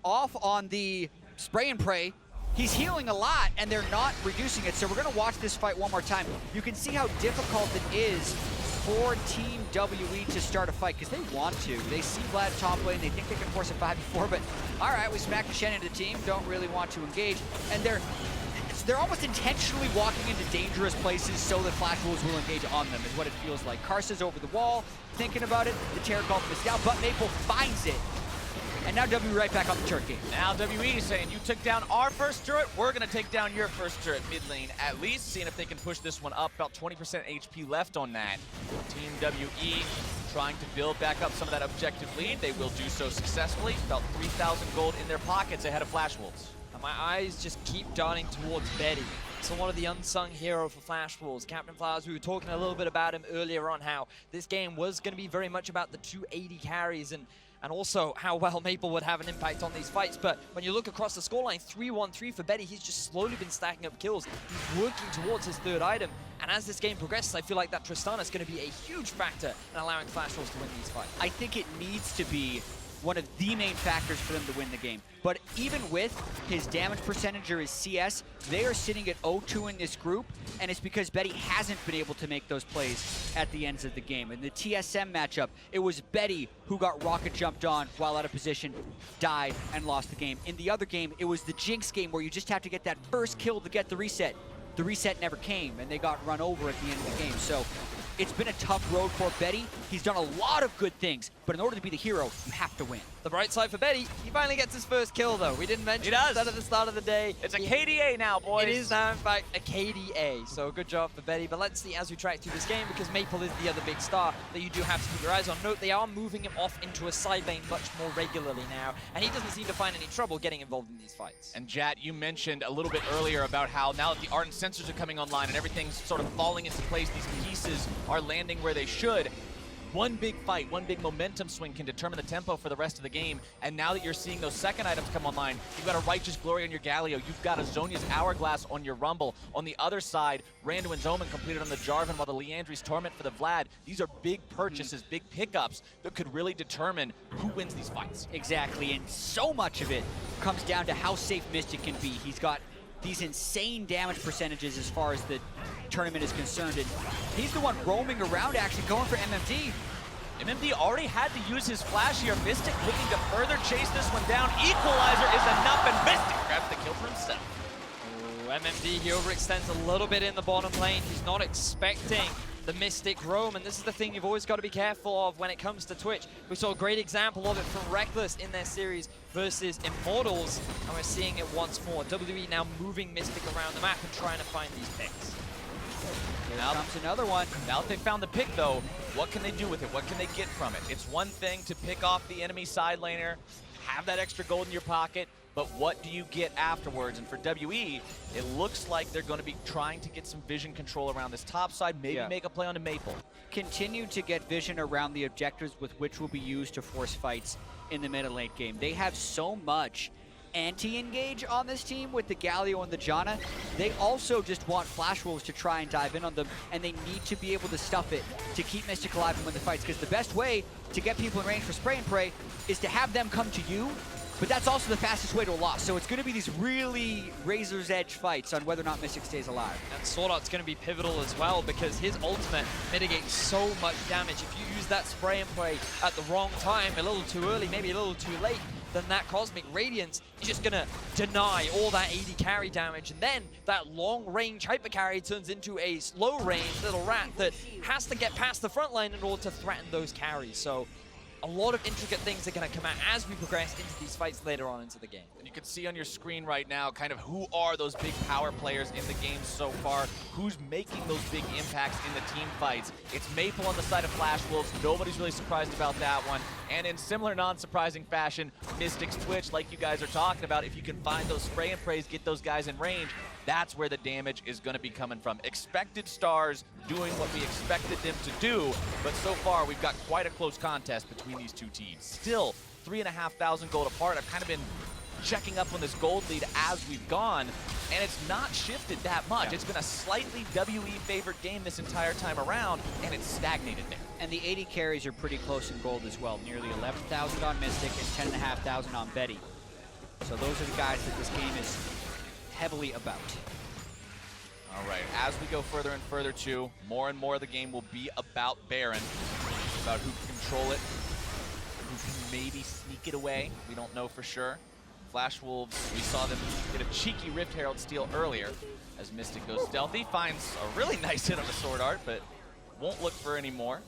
off on the spray and pray, he's healing a lot, and they're not reducing it. So we're going to watch this fight one more time. You can see how difficult it is for Team WE to start a fight, because they want to. They see Vlad top lane, they think they can force a 5v4, but all right, we smacked Shen into the team, don't really want to engage, and they're almost intentionally walking into dangerous places so that Flash Wolves will engage on them, is what it feels like. Karsa's over the wall, thinking about it, the Taric ultimate is down, but Maple finds it. And now WE right back on the turret game. Now WE saying, you took down our first turret, we're going to take down your first turret mid lane at least, seeing if they can push this one up. About 20% HP left on that. Team WE trying to build back up some of that objective lead. They will do so successfully. About 3,000 gold in their pockets ahead of Flash Wolves. And my eyes just keep darting towards Betty. So one of the unsung hero for Flash Wolves. Captain Flowers, we were talking a little bit about him earlier on, how this game was going to be very much about the 280 carries and also how well Maple would have an impact on these fights. But when you look across the scoreline, 3-1-3 for Betty, he's just slowly been stacking up kills. He's working towards his 3rd item. And as this game progresses, I feel like that Tristana is going to be a huge factor in allowing Flash Wolves to win these fights. I think it needs to be one of the main factors for them to win the game. But even with his damage percentage or his CS, they are sitting at 0-2 in this group, and it's because Betty hasn't been able to make those plays at the ends of the game. In the TSM matchup, it was Betty who got rocket jumped on while out of position, died, and lost the game. In the other game, it was the Jinx game where you just have to get that first kill to get the reset. The reset never came, and they got run over at the end of the game. So it's been a tough road for Betty. He's done a lot of good things, but in order to be the hero, you have to win. The bright side for Betty, he finally gets his first kill, though. We didn't mention that at the start of the day. It's a KDA now, boys. It is now, in fact, a KDA. So good job for Betty. But let's see as we track through this game, because Maple is the other big star that you do have to keep your eyes on. Note, they are moving him off into a side lane much more regularly now, and he doesn't seem to find any trouble getting involved in these fights. And Jat, you mentioned a little bit earlier about how now that the Ardent sensors are coming online and everything's sort of falling into place, these pieces are landing where they should. One big fight, one big momentum swing can determine the tempo for the rest of the game. And now that you're seeing those second items come online, you've got a Righteous Glory on your Galio, you've got a Zhonya's Hourglass on your Rumble. On the other side, Randuin's Omen completed on the Jarvan, while the Leandri's Torment for the Vlad. These are big purchases, big pickups that could really determine who wins these fights. Exactly, and so much of it comes down to how safe Mystic can be. He's got these insane damage percentages as far as the tournament is concerned, and he's the one roaming around actually going for MMD. MMD already had to use his flash here. Mystic looking to further chase this one down. Equalizer is enough, and Mystic grabs the kill for himself. Ooh, MMD, he overextends a little bit in the bottom lane. He's not expecting the Mystic roam, and this is the thing you've always got to be careful of when it comes to Twitch. We saw a great example of it from Reckless in their series versus Immortals, and we're seeing it once more. WWE now moving Mystic around the map and trying to find these picks. Here comes another one. Now that they found the pick, though, what can they do with it? What can they get from it? It's one thing to pick off the enemy side laner, have that extra gold in your pocket, but what do you get afterwards? And for WE, it looks like they're going to be trying to get some vision control around this top side, maybe make a play onto Maple. Continue to get vision around the objectives with which will be used to force fights in the mid and late game. They have so much anti-engage on this team with the Galio and the Janna. They also just want Flash Wolves to try and dive in on them, and they need to be able to stuff it to keep Mystic alive and win the fights, because the best way to get people in range for spray and pray is to have them come to you, but that's also the fastest way to a loss. So it's going to be these really razor's edge fights on whether or not Mystic stays alive. And SwordArt's going to be pivotal as well, because his ultimate mitigates so much damage. If you use that spray and pray at the wrong time, a little too early, maybe a little too late, then that Cosmic Radiance is just going to deny all that AD carry damage, and then that long-range hyper carry turns into a slow-range little rat that has to get past the front line in order to threaten those carries. So a lot of intricate things are going to come out as we progress into these fights later on into the game. And you can see on your screen right now kind of who are those big power players in the game so far, who's making those big impacts in the team fights. It's Maple on the side of Flash Wolves. Nobody's really surprised about that one. And in similar non-surprising fashion, Mystic's Twitch, like you guys are talking about, if you can find those spray and prays, get those guys in range, that's where the damage is going to be coming from. Expected stars doing what we expected them to do, but so far we've got quite a close contest between these two teams. Still 3,500 gold apart. I've kind of been checking up on this gold lead as we've gone, and it's not shifted that much. It's been a slightly WE favored game this entire time around, and it's stagnated there. And the 80 carries are pretty close in gold as well. Nearly 11,000 on Mystic and 10,500 on Betty. So those are the guys that this game is heavily about. All right, as we go further and further too, more and more of the game will be about Baron, about who can control it, who can maybe sneak it away. We don't know for sure. Flash Wolves, we saw them get a cheeky Rift Herald steal earlier as Mystic goes stealthy, finds a really nice hit on the SwordArT, but won't look for any more.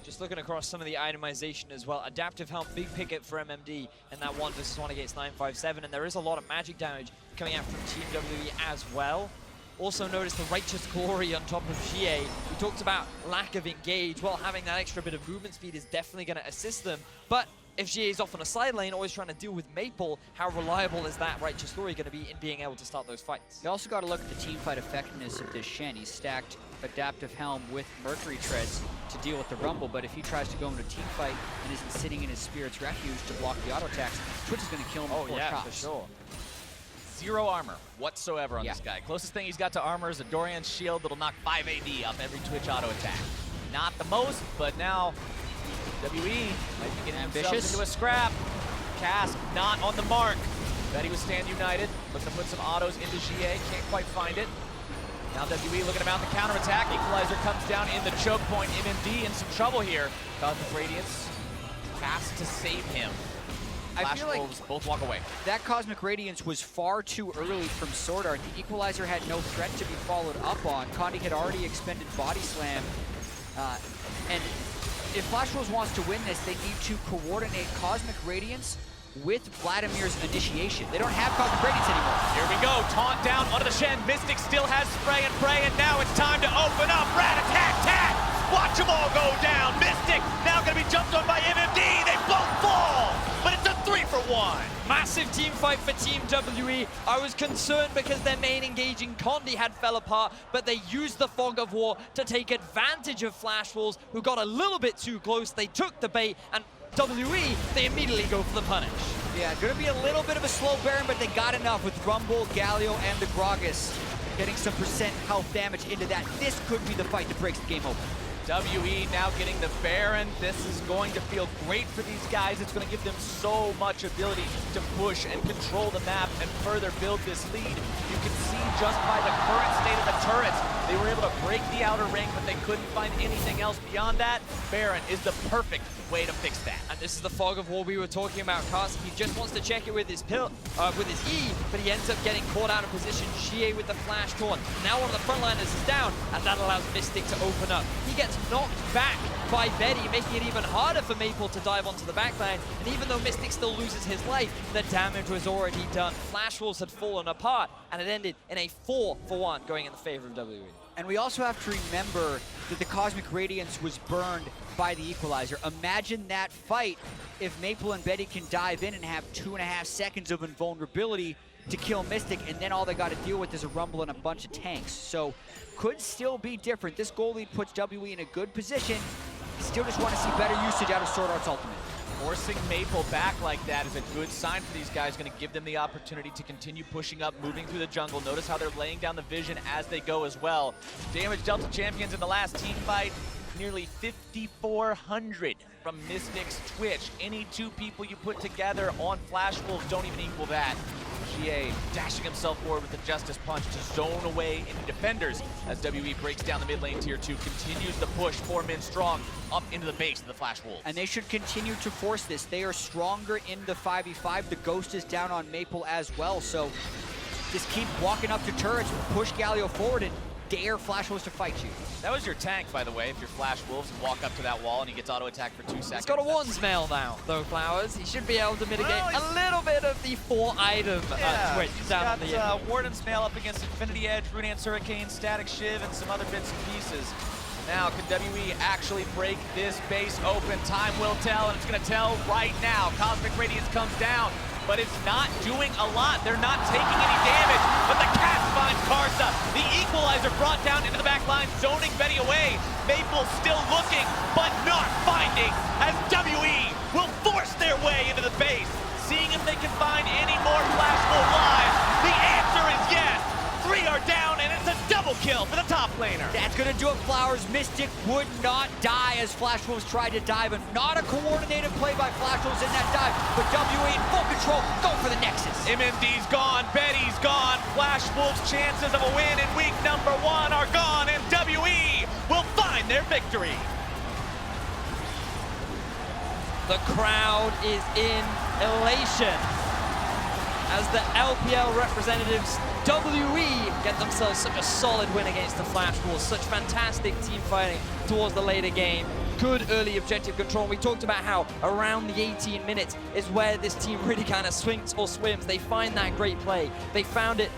Just looking across some of the itemization as well. Adaptive Helm, big picket for MMD, and that 1 versus 1 against 957, and there is a lot of magic damage coming out from Team WWE as well. Also notice the Righteous Glory on top of xiye. We talked about lack of engage. Well, having that extra bit of movement speed is definitely going to assist them, but if xiye is off on a side lane, always trying to deal with Maple, how reliable is that Righteous Glory going to be in being able to start those fights? You also got to look at the team fight effectiveness of this Shen. He's stacked Adaptive Helm with Mercury Treads to deal with the Rumble, but if he tries to go into a team fight and isn't sitting in his Spirit's Refuge to block the auto attacks, Twitch is going to kill him with 4 shots. For sure. Zero armor whatsoever on this guy. Closest thing he's got to armor is a Dorian's shield that'll knock 5 AD off every Twitch auto attack. Not the most, but now WE might be getting themselves Ambitious. into a scrap. Cask not on the mark. Betty was Stand United. Looking to put some autos into xiye. Can't quite find it. Now WE looking to mount the counterattack. Equalizer comes down in the choke point. MMD in some trouble here. Cosmic Radiance has to save him. I Flash feel like Wolves both walk away. that Cosmic Radiance was far too early from SwordArT. The Equalizer had no threat to be followed up on. Condi had already expended Body Slam. And if Flash Wolves wants to win this, they need to coordinate Cosmic Radiance with Vladimir's initiation. They don't have Cosmic Radiance anymore. Here we go, taunt down onto the Shen. Mystic still has spray and pray, and now it's time to open up. Rat-a-tat-tat! Watch them all go down. Mystic now gonna be jumped on by MMD. They both fall, but it's a 3-for-1. Massive team fight for Team WE. I was concerned because their main engaging Condi had fell apart, but they used the Fog of War to take advantage of Flash Wolves, who got a little bit too close. They took the bait, and WE, they immediately go for the punish. Yeah, gonna be a little bit of a slow Baron, but they got enough with Rumble, Galio, and the Gragas. Getting some percent health damage into that. This could be the fight that breaks the game open. WE now getting the Baron. This is going to feel great for these guys. It's going to give them so much ability to push and control the map and further build this lead. You can see just by the current state of the turrets, they were able to break the outer ring, but they couldn't find anything else beyond that. Baron is the perfect way to fix that. And this is the Fog of War we were talking about. Karsa, he just wants to check it with his with his E, but he ends up getting caught out of position. xiye with the flash taunt. Now one of the frontliners is down, and that allows Mystic to open up. He gets knocked back by Betty, making it even harder for Maple to dive onto the backline. And even though Mystic still loses his life, the damage was already done. Flash Wolves had fallen apart, and it ended in a 4-for-1 going in the favor of WE. And we also have to remember that the Cosmic Radiance was burned by the Equalizer. Imagine that fight if Maple and Betty can dive in and have 2.5 seconds of invulnerability to kill Mystic, and then all they got to deal with is a Rumble and a bunch of tanks. So could still be different. This goal lead puts WE in a good position. Still just want to see better usage out of SwordArT's ultimate. Forcing Maple back like that is a good sign for these guys. Going to give them the opportunity to continue pushing up, moving through the jungle. Notice how they're laying down the vision as they go as well. Damage dealt to champions in the last team fight, nearly 5,400 from Mystic's Twitch. Any two people you put together on Flash Wolves don't even equal that. xiye dashing himself forward with the Justice Punch to zone away any defenders as WE breaks down the mid lane tier 2, continues the push, 4 men strong, up into the base of the Flash Wolves. And they should continue to force this. They are stronger in the 5v5. The Ghost is down on Maple as well, so just keep walking up to turrets, push Galio forward, and dare Flash Wolves to fight you. That was your tank, by the way, if you're Flash Wolves and walk up to that wall and he gets auto-attacked for 2 seconds. He's got a one smell now, though, Flowers. He should be able to mitigate a little bit of the 4-item switch down on the He's got Warden's Mail up against Infinity Edge, Runeance Hurricane, Static Shiv, and some other bits and pieces. Now, can WE actually break this base open? Time will tell, and it's going to tell right now. Cosmic Radiance comes down, but it's not doing a lot. They're not taking any damage, but the Cat finds Karsa. The Equalizer brought down into the back line, zoning Betty away. Maple still looking, but not finding, as WE will force their way into the base, seeing if they can find any more Flash Wolf lives. The answer is yes. 3 are down, and it's a double kill for the top laner. That's gonna do it, Flowers. Mystic would not die as Flash Wolves tried to dive, and not a coordinated play by Flash Wolves in that dive, but WE in full control, go for the Nexus. MMD's gone, Betty's gone. Flash Wolves' chances of a win in week number 1 are gone, and WE will find their victory. The crowd is in elation as the LPL representatives, WE, get themselves such a solid win against the Flash Wolves. Such fantastic team fighting towards the later game. Good early objective control. We talked about how around the 18 minutes is where this team really kind of swings or swims. They find that great play. They found it.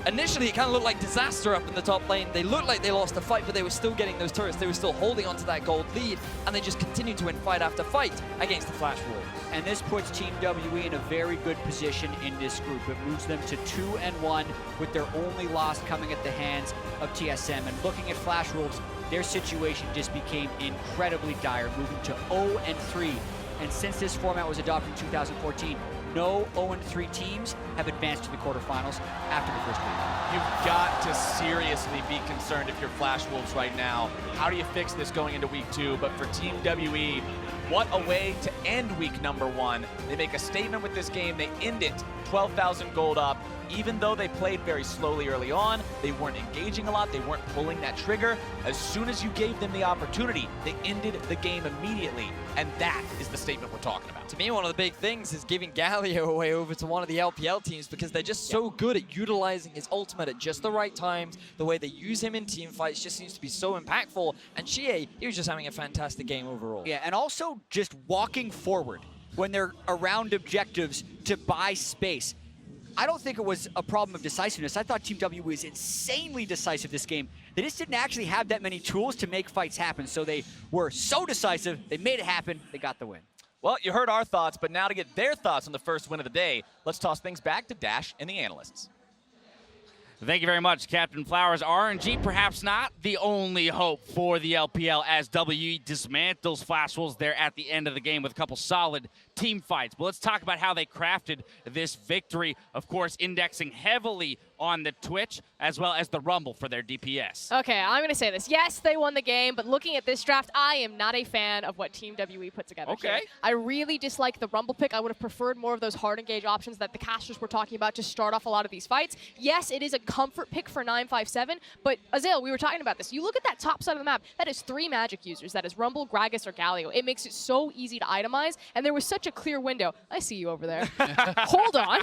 Initially, it kind of looked like disaster up in the top lane. They looked like they lost the fight, but they were still getting those turrets. They were still holding onto that gold lead, and they just continued to win fight after fight against the Flash Wolves. And this puts Team WE in a very good position in this group. It moves them to 2-1 with their only loss coming at the hands of TSM. And looking at Flash Wolves, their situation just became incredibly dire, moving to 0-3. And since this format was adopted in 2014, no 0-3 teams have advanced to the quarterfinals after the first week. You've got to seriously be concerned if you're Flash Wolves right now. How do you fix this going into week 2? But for Team WE, what a way to end week number 1. They make a statement with this game. They end it 12,000 gold up. Even though they played very slowly early on, they weren't engaging a lot, they weren't pulling that trigger. As soon as you gave them the opportunity, they ended the game immediately. And that is the statement we're talking about. To me, one of the big things is giving Galio away over to one of the LPL teams because they're just so good at utilizing his ultimate at just the right times. The way they use him in team fights just seems to be so impactful. And xiye, he was just having a fantastic game overall. Yeah, and also just walking forward when they're around objectives to buy space. I don't think it was a problem of decisiveness. I thought Team W was insanely decisive this game. They just didn't actually have that many tools to make fights happen, so they were so decisive, they made it happen, they got the win. Well, you heard our thoughts, but now to get their thoughts on the first win of the day, let's toss things back to Dash and the analysts. Thank you very much, Captain Flowers. RNG perhaps not the only hope for the LPL as WE dismantles Flash Wolves there at the end of the game with a couple solid team fights. But let's talk about how they crafted this victory, of course, indexing heavily on the Twitch as well as the Rumble for their DPS. Okay, I'm going to say this. Yes, they won the game, but looking at this draft, I am not a fan of what Team WE put together here. I really dislike the Rumble pick. I would have preferred more of those hard engage options that the casters were talking about to start off a lot of these fights. Yes, it is a comfort pick for 957, but Azael, we were talking about this. You look at that top side of the map, that is 3 magic users. That is Rumble, Gragas, or Galio. It makes it so easy to itemize, and there was such a clear window. I see you over there. Hold on.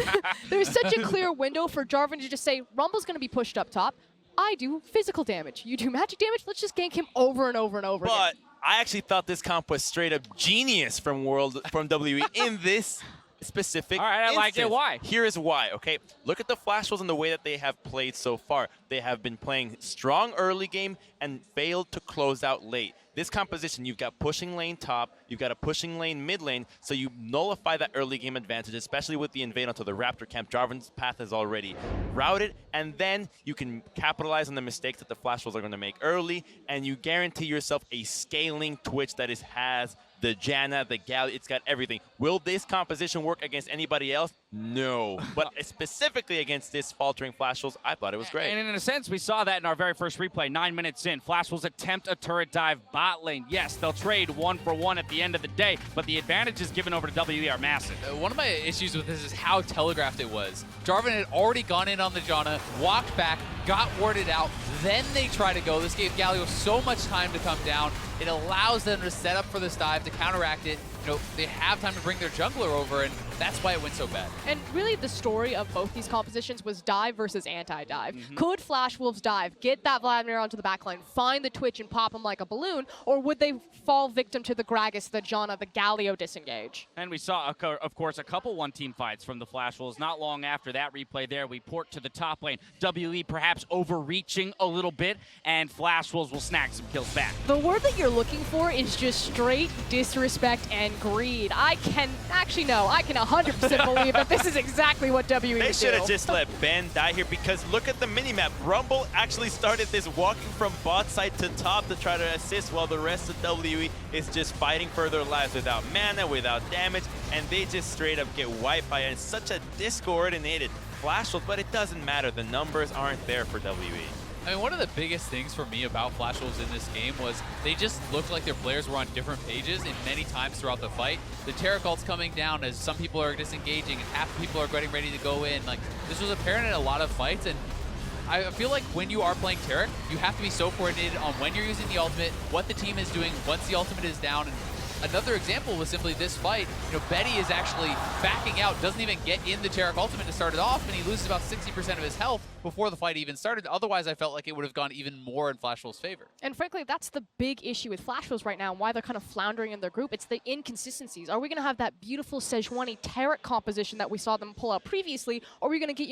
There was such a clear window for Jarvan to just say, Rumble's going to be pushed up top. I do physical damage. You do magic damage. Let's just gank him over and over and over again. But I actually thought this comp was straight up genius from WE in this specific All right, I like it. Why? Here is why, okay? Look at the Flash Wolves and the way that they have played so far. They have been playing strong early game and failed to close out late. This composition, you've got pushing lane top, you've got a pushing lane mid lane, so you nullify that early game advantage, especially with the invade onto the Raptor camp. Jarvan's path is already routed, and then you can capitalize on the mistakes that the Flash Wolves are going to make early, and you guarantee yourself a scaling Twitch that has the Janna, the Galio, it's got everything. Will this composition work against anybody else? No. But specifically against this faltering Flash Wolves, I thought it was great. And in a sense, we saw that in our very first replay, 9 minutes in. Flash Wolves attempt a turret dive bot lane. Yes, they'll trade 1-for-1 at the end of the day, but the advantages given over to WE are massive. One of my issues with this is how telegraphed it was. Jarvan had already gone in on the Janna, walked back, got warded out, then they try to go. This gave Galio so much time to come down. It allows them to set up for this dive, to counteract it. You know, they have time to bring their jungler over, and that's why it went so bad. And really the story of both these compositions was dive versus anti-dive. Could Flash Wolves dive, get that Vladimir onto the backline, find the Twitch and pop him like a balloon, or would they fall victim to the Gragas, the Janna, the Galio disengage? And we saw, of course, a couple one-team fights from the Flash Wolves. Not long after that replay there, we port to the top lane. WE perhaps overreaching a little bit, and Flash Wolves will snag some kills back. The word that you're looking for is just straight disrespect and greed. I can 100% believe that this is exactly what WE They do. should have just let Ben die here, because look at the minimap. Rumble actually started this walking from bot side to top to try to assist, while the rest of WE is just fighting for their lives without mana, without damage, and they just straight up get wiped by such a discoordinated Flash Wolf. But it doesn't matter. The numbers aren't there for WE. I mean, one of the biggest things for me about Flash Wolves in this game was they just looked like their players were on different pages in many times throughout the fight. The Taric ult's coming down as some people are disengaging and half the people are getting ready to go in. Like, this was apparent in a lot of fights, and I feel like when you are playing Taric, you have to be so coordinated on when you're using the ultimate, what the team is doing once the ultimate is down. And another example was simply this fight. You know, Betty is actually backing out, doesn't even get in the Taric ultimate to start it off, and he loses about 60% of his health before the fight even started. Otherwise, I felt like it would have gone even more in Flash Wolves' favor. And frankly, that's the big issue with Flash Wolves right now and why they're kind of floundering in their group. It's the inconsistencies. Are we going to have that beautiful Sejuani Taric composition that we saw them pull out previously? Or are we going to get,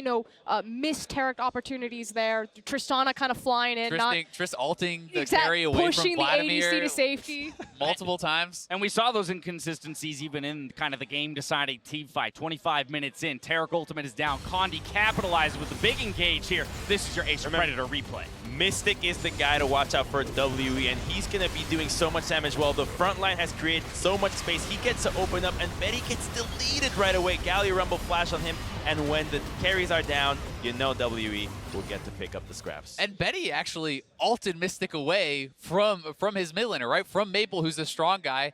missed Taric opportunities there? Tristana kind of flying in. Triss ulting the carry away pushing from Vladimir. Pushing the ADC to safety. Multiple times. And we saw those inconsistencies even in kind of the game-deciding team fight. 25 minutes in, Taric ultimate is down. Condi capitalizes with the big engage here. This is your Ace Predator replay. Mystic is the guy to watch out for WE, and he's going to be doing so much damage while the front line has created so much space. He gets to open up, and Betty gets deleted right away. Galio Rumble flash on him, and when the carries are down, you know WE will get to pick up the scraps. And Betty actually ulted Mystic away from his mid laner, right? From Maple, who's the strong guy.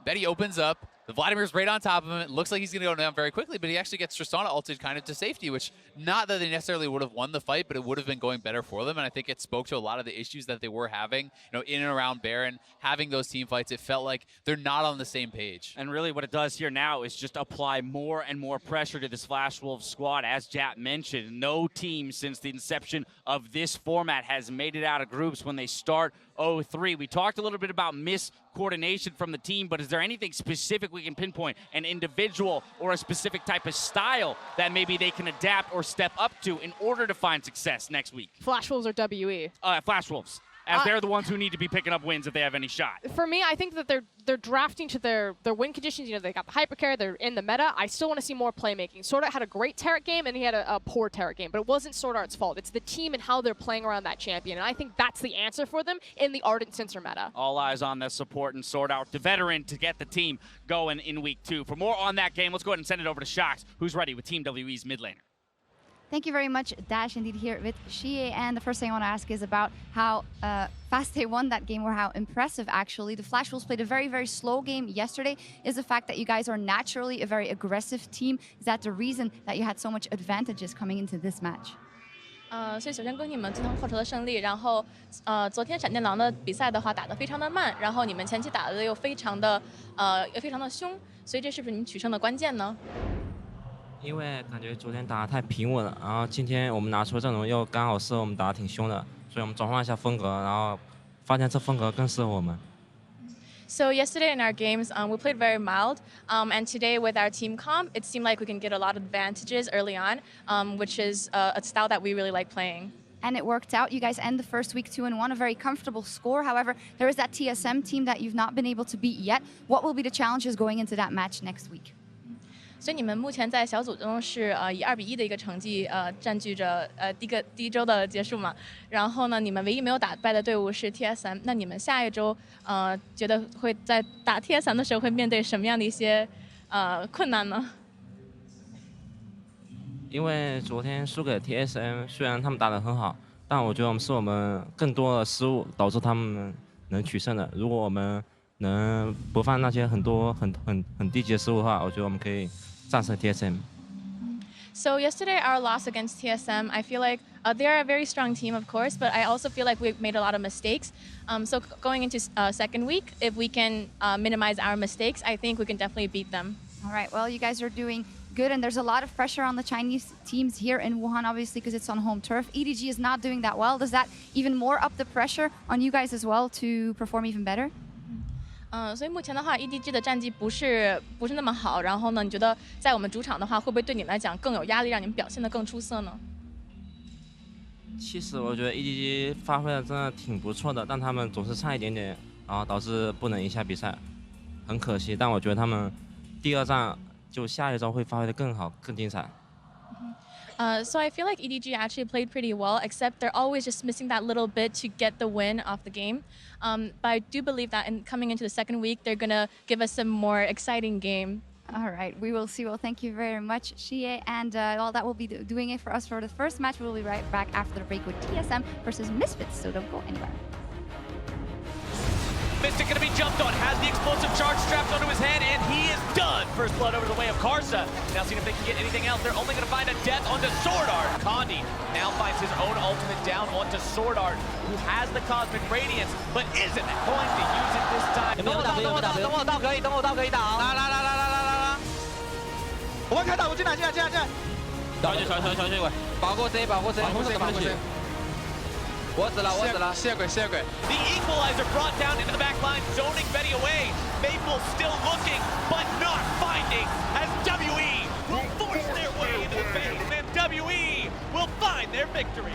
Betty opens up. The Vladimir's right on top of him. It looks like he's going to go down very quickly, but he actually gets Tristana ulted kind of to safety, which not that they necessarily would have won the fight, but it would have been going better for them. And I think it spoke to a lot of the issues that they were having, in and around Baron, having those team fights. It felt like they're not on the same page. And really what it does here now is just apply more and more pressure to this Flash Wolves squad. As Jap mentioned, no team since the inception of this format has made it out of groups when they start 0-3. We talked a little bit about miscoordination from the team, but is there anything specific we can pinpoint, an individual or a specific type of style that maybe they can adapt or step up to in order to find success next week? Flash Wolves or WE? Flash Wolves, as they're the ones who need to be picking up wins if they have any shot. For me, I think that they're drafting to their win conditions. They got the hypercarry, they're in the meta. I still want to see more playmaking. SwordArT had a great Taric game, and he had a poor Taric game, but it wasn't SwordArT's fault. It's the team and how they're playing around that champion, and I think that's the answer for them in the Ardent Sensor meta. All eyes on the support and SwordArT, the veteran, to get the team going in week 2. For more on that game, let's go ahead and send it over to Shox, who's ready with Team WE's mid laner. Thank you very much, Dash. Indeed, here with xiye. And the first thing I want to ask is about how fast they won that game, or how impressive, actually. The Flash Wolves played a very, very slow game yesterday. Is the fact that you guys are naturally a very aggressive team, is that the reason that you had so much advantages coming into this match? 所以首先恭喜你们最终获得了胜利。然后，昨天闪电狼的比赛的话打得非常的慢，然后你们前期打得又非常的凶，所以这是不是你们取胜的关键呢？ 因为感觉昨天打得太平稳了，然后今天我们拿出阵容又刚好适合我们打得挺凶的，所以我们转换一下风格，然后发现这风格更适合我们。 So yesterday in our games, we played very mild, and today with our team comp, it seemed like we can get a lot of advantages early on, which is a style that we really like playing. And it worked out. You guys end the first week 2-1, a very comfortable score. However, there is that TSM team that you've not been able to beat yet. What will be the challenges going into that match next week? 所以你们目前在小组中是以2-1的一个成绩占据着第一周的结束嘛。然后呢，你们唯一没有打败的队伍是 TSM。那你们下一周觉得会在打 TSM 的时候会面对什么样的一些困难呢？因为昨天输给 TSM， 虽然他们打得很好，但我觉得是我们更多的失误导致他们能取胜的。如果我们能不犯那些很低级的失误的话，我觉得我们可以战胜 TSM。 So yesterday, our loss against TSM, I feel like they are a very strong team, of course, but I also feel like we've made a lot of mistakes. So going into second week, if we can minimize our mistakes, I think we can definitely beat them. All right, well, you guys are doing good, and there's a lot of pressure on the Chinese teams here in Wuhan, obviously, because it's on home turf. EDG is not doing that well. Does that even more up the pressure on you guys as well to perform even better? 所以目前的话 ，EDG 的战绩不是那么好。然后呢，你觉得在我们主场的话，会不会对你们来讲更有压力，让你们表现得更出色呢？其实我觉得 EDG 发挥的真的挺不错的，但他们总是差一点点，然后导致不能赢下比赛，很可惜。但我觉得他们第二战就下一周会发挥得更好、更精彩。 So I feel like EDG actually played pretty well, except they're always just missing that little bit to get the win off the game. But I do believe that coming into the second week, they're going to give us a more exciting game. All right, we will see. Well, thank you very much, xiye. And well, that will be doing it for us for the first match. We'll be right back after the break with TSM versus Misfits, so don't go anywhere. Mystic going to be jumped on, has the explosive charge strapped onto his head, and he is done. First blood over the way of Karsa. Now seeing if they can get anything else. They're only going to find a death onto SwordArT. Condi now finds his own ultimate down onto SwordArT, who has the Cosmic Radiance, but isn't going to use it this time. 等我到可以，等我到可以打。来，我们开打，我进来。传去，保护谁？我死了。The equalizer brought down into the back line, zoning Betty away. Maple still looking, but not finding, as WE will force their way into the base, and WE will find their victory.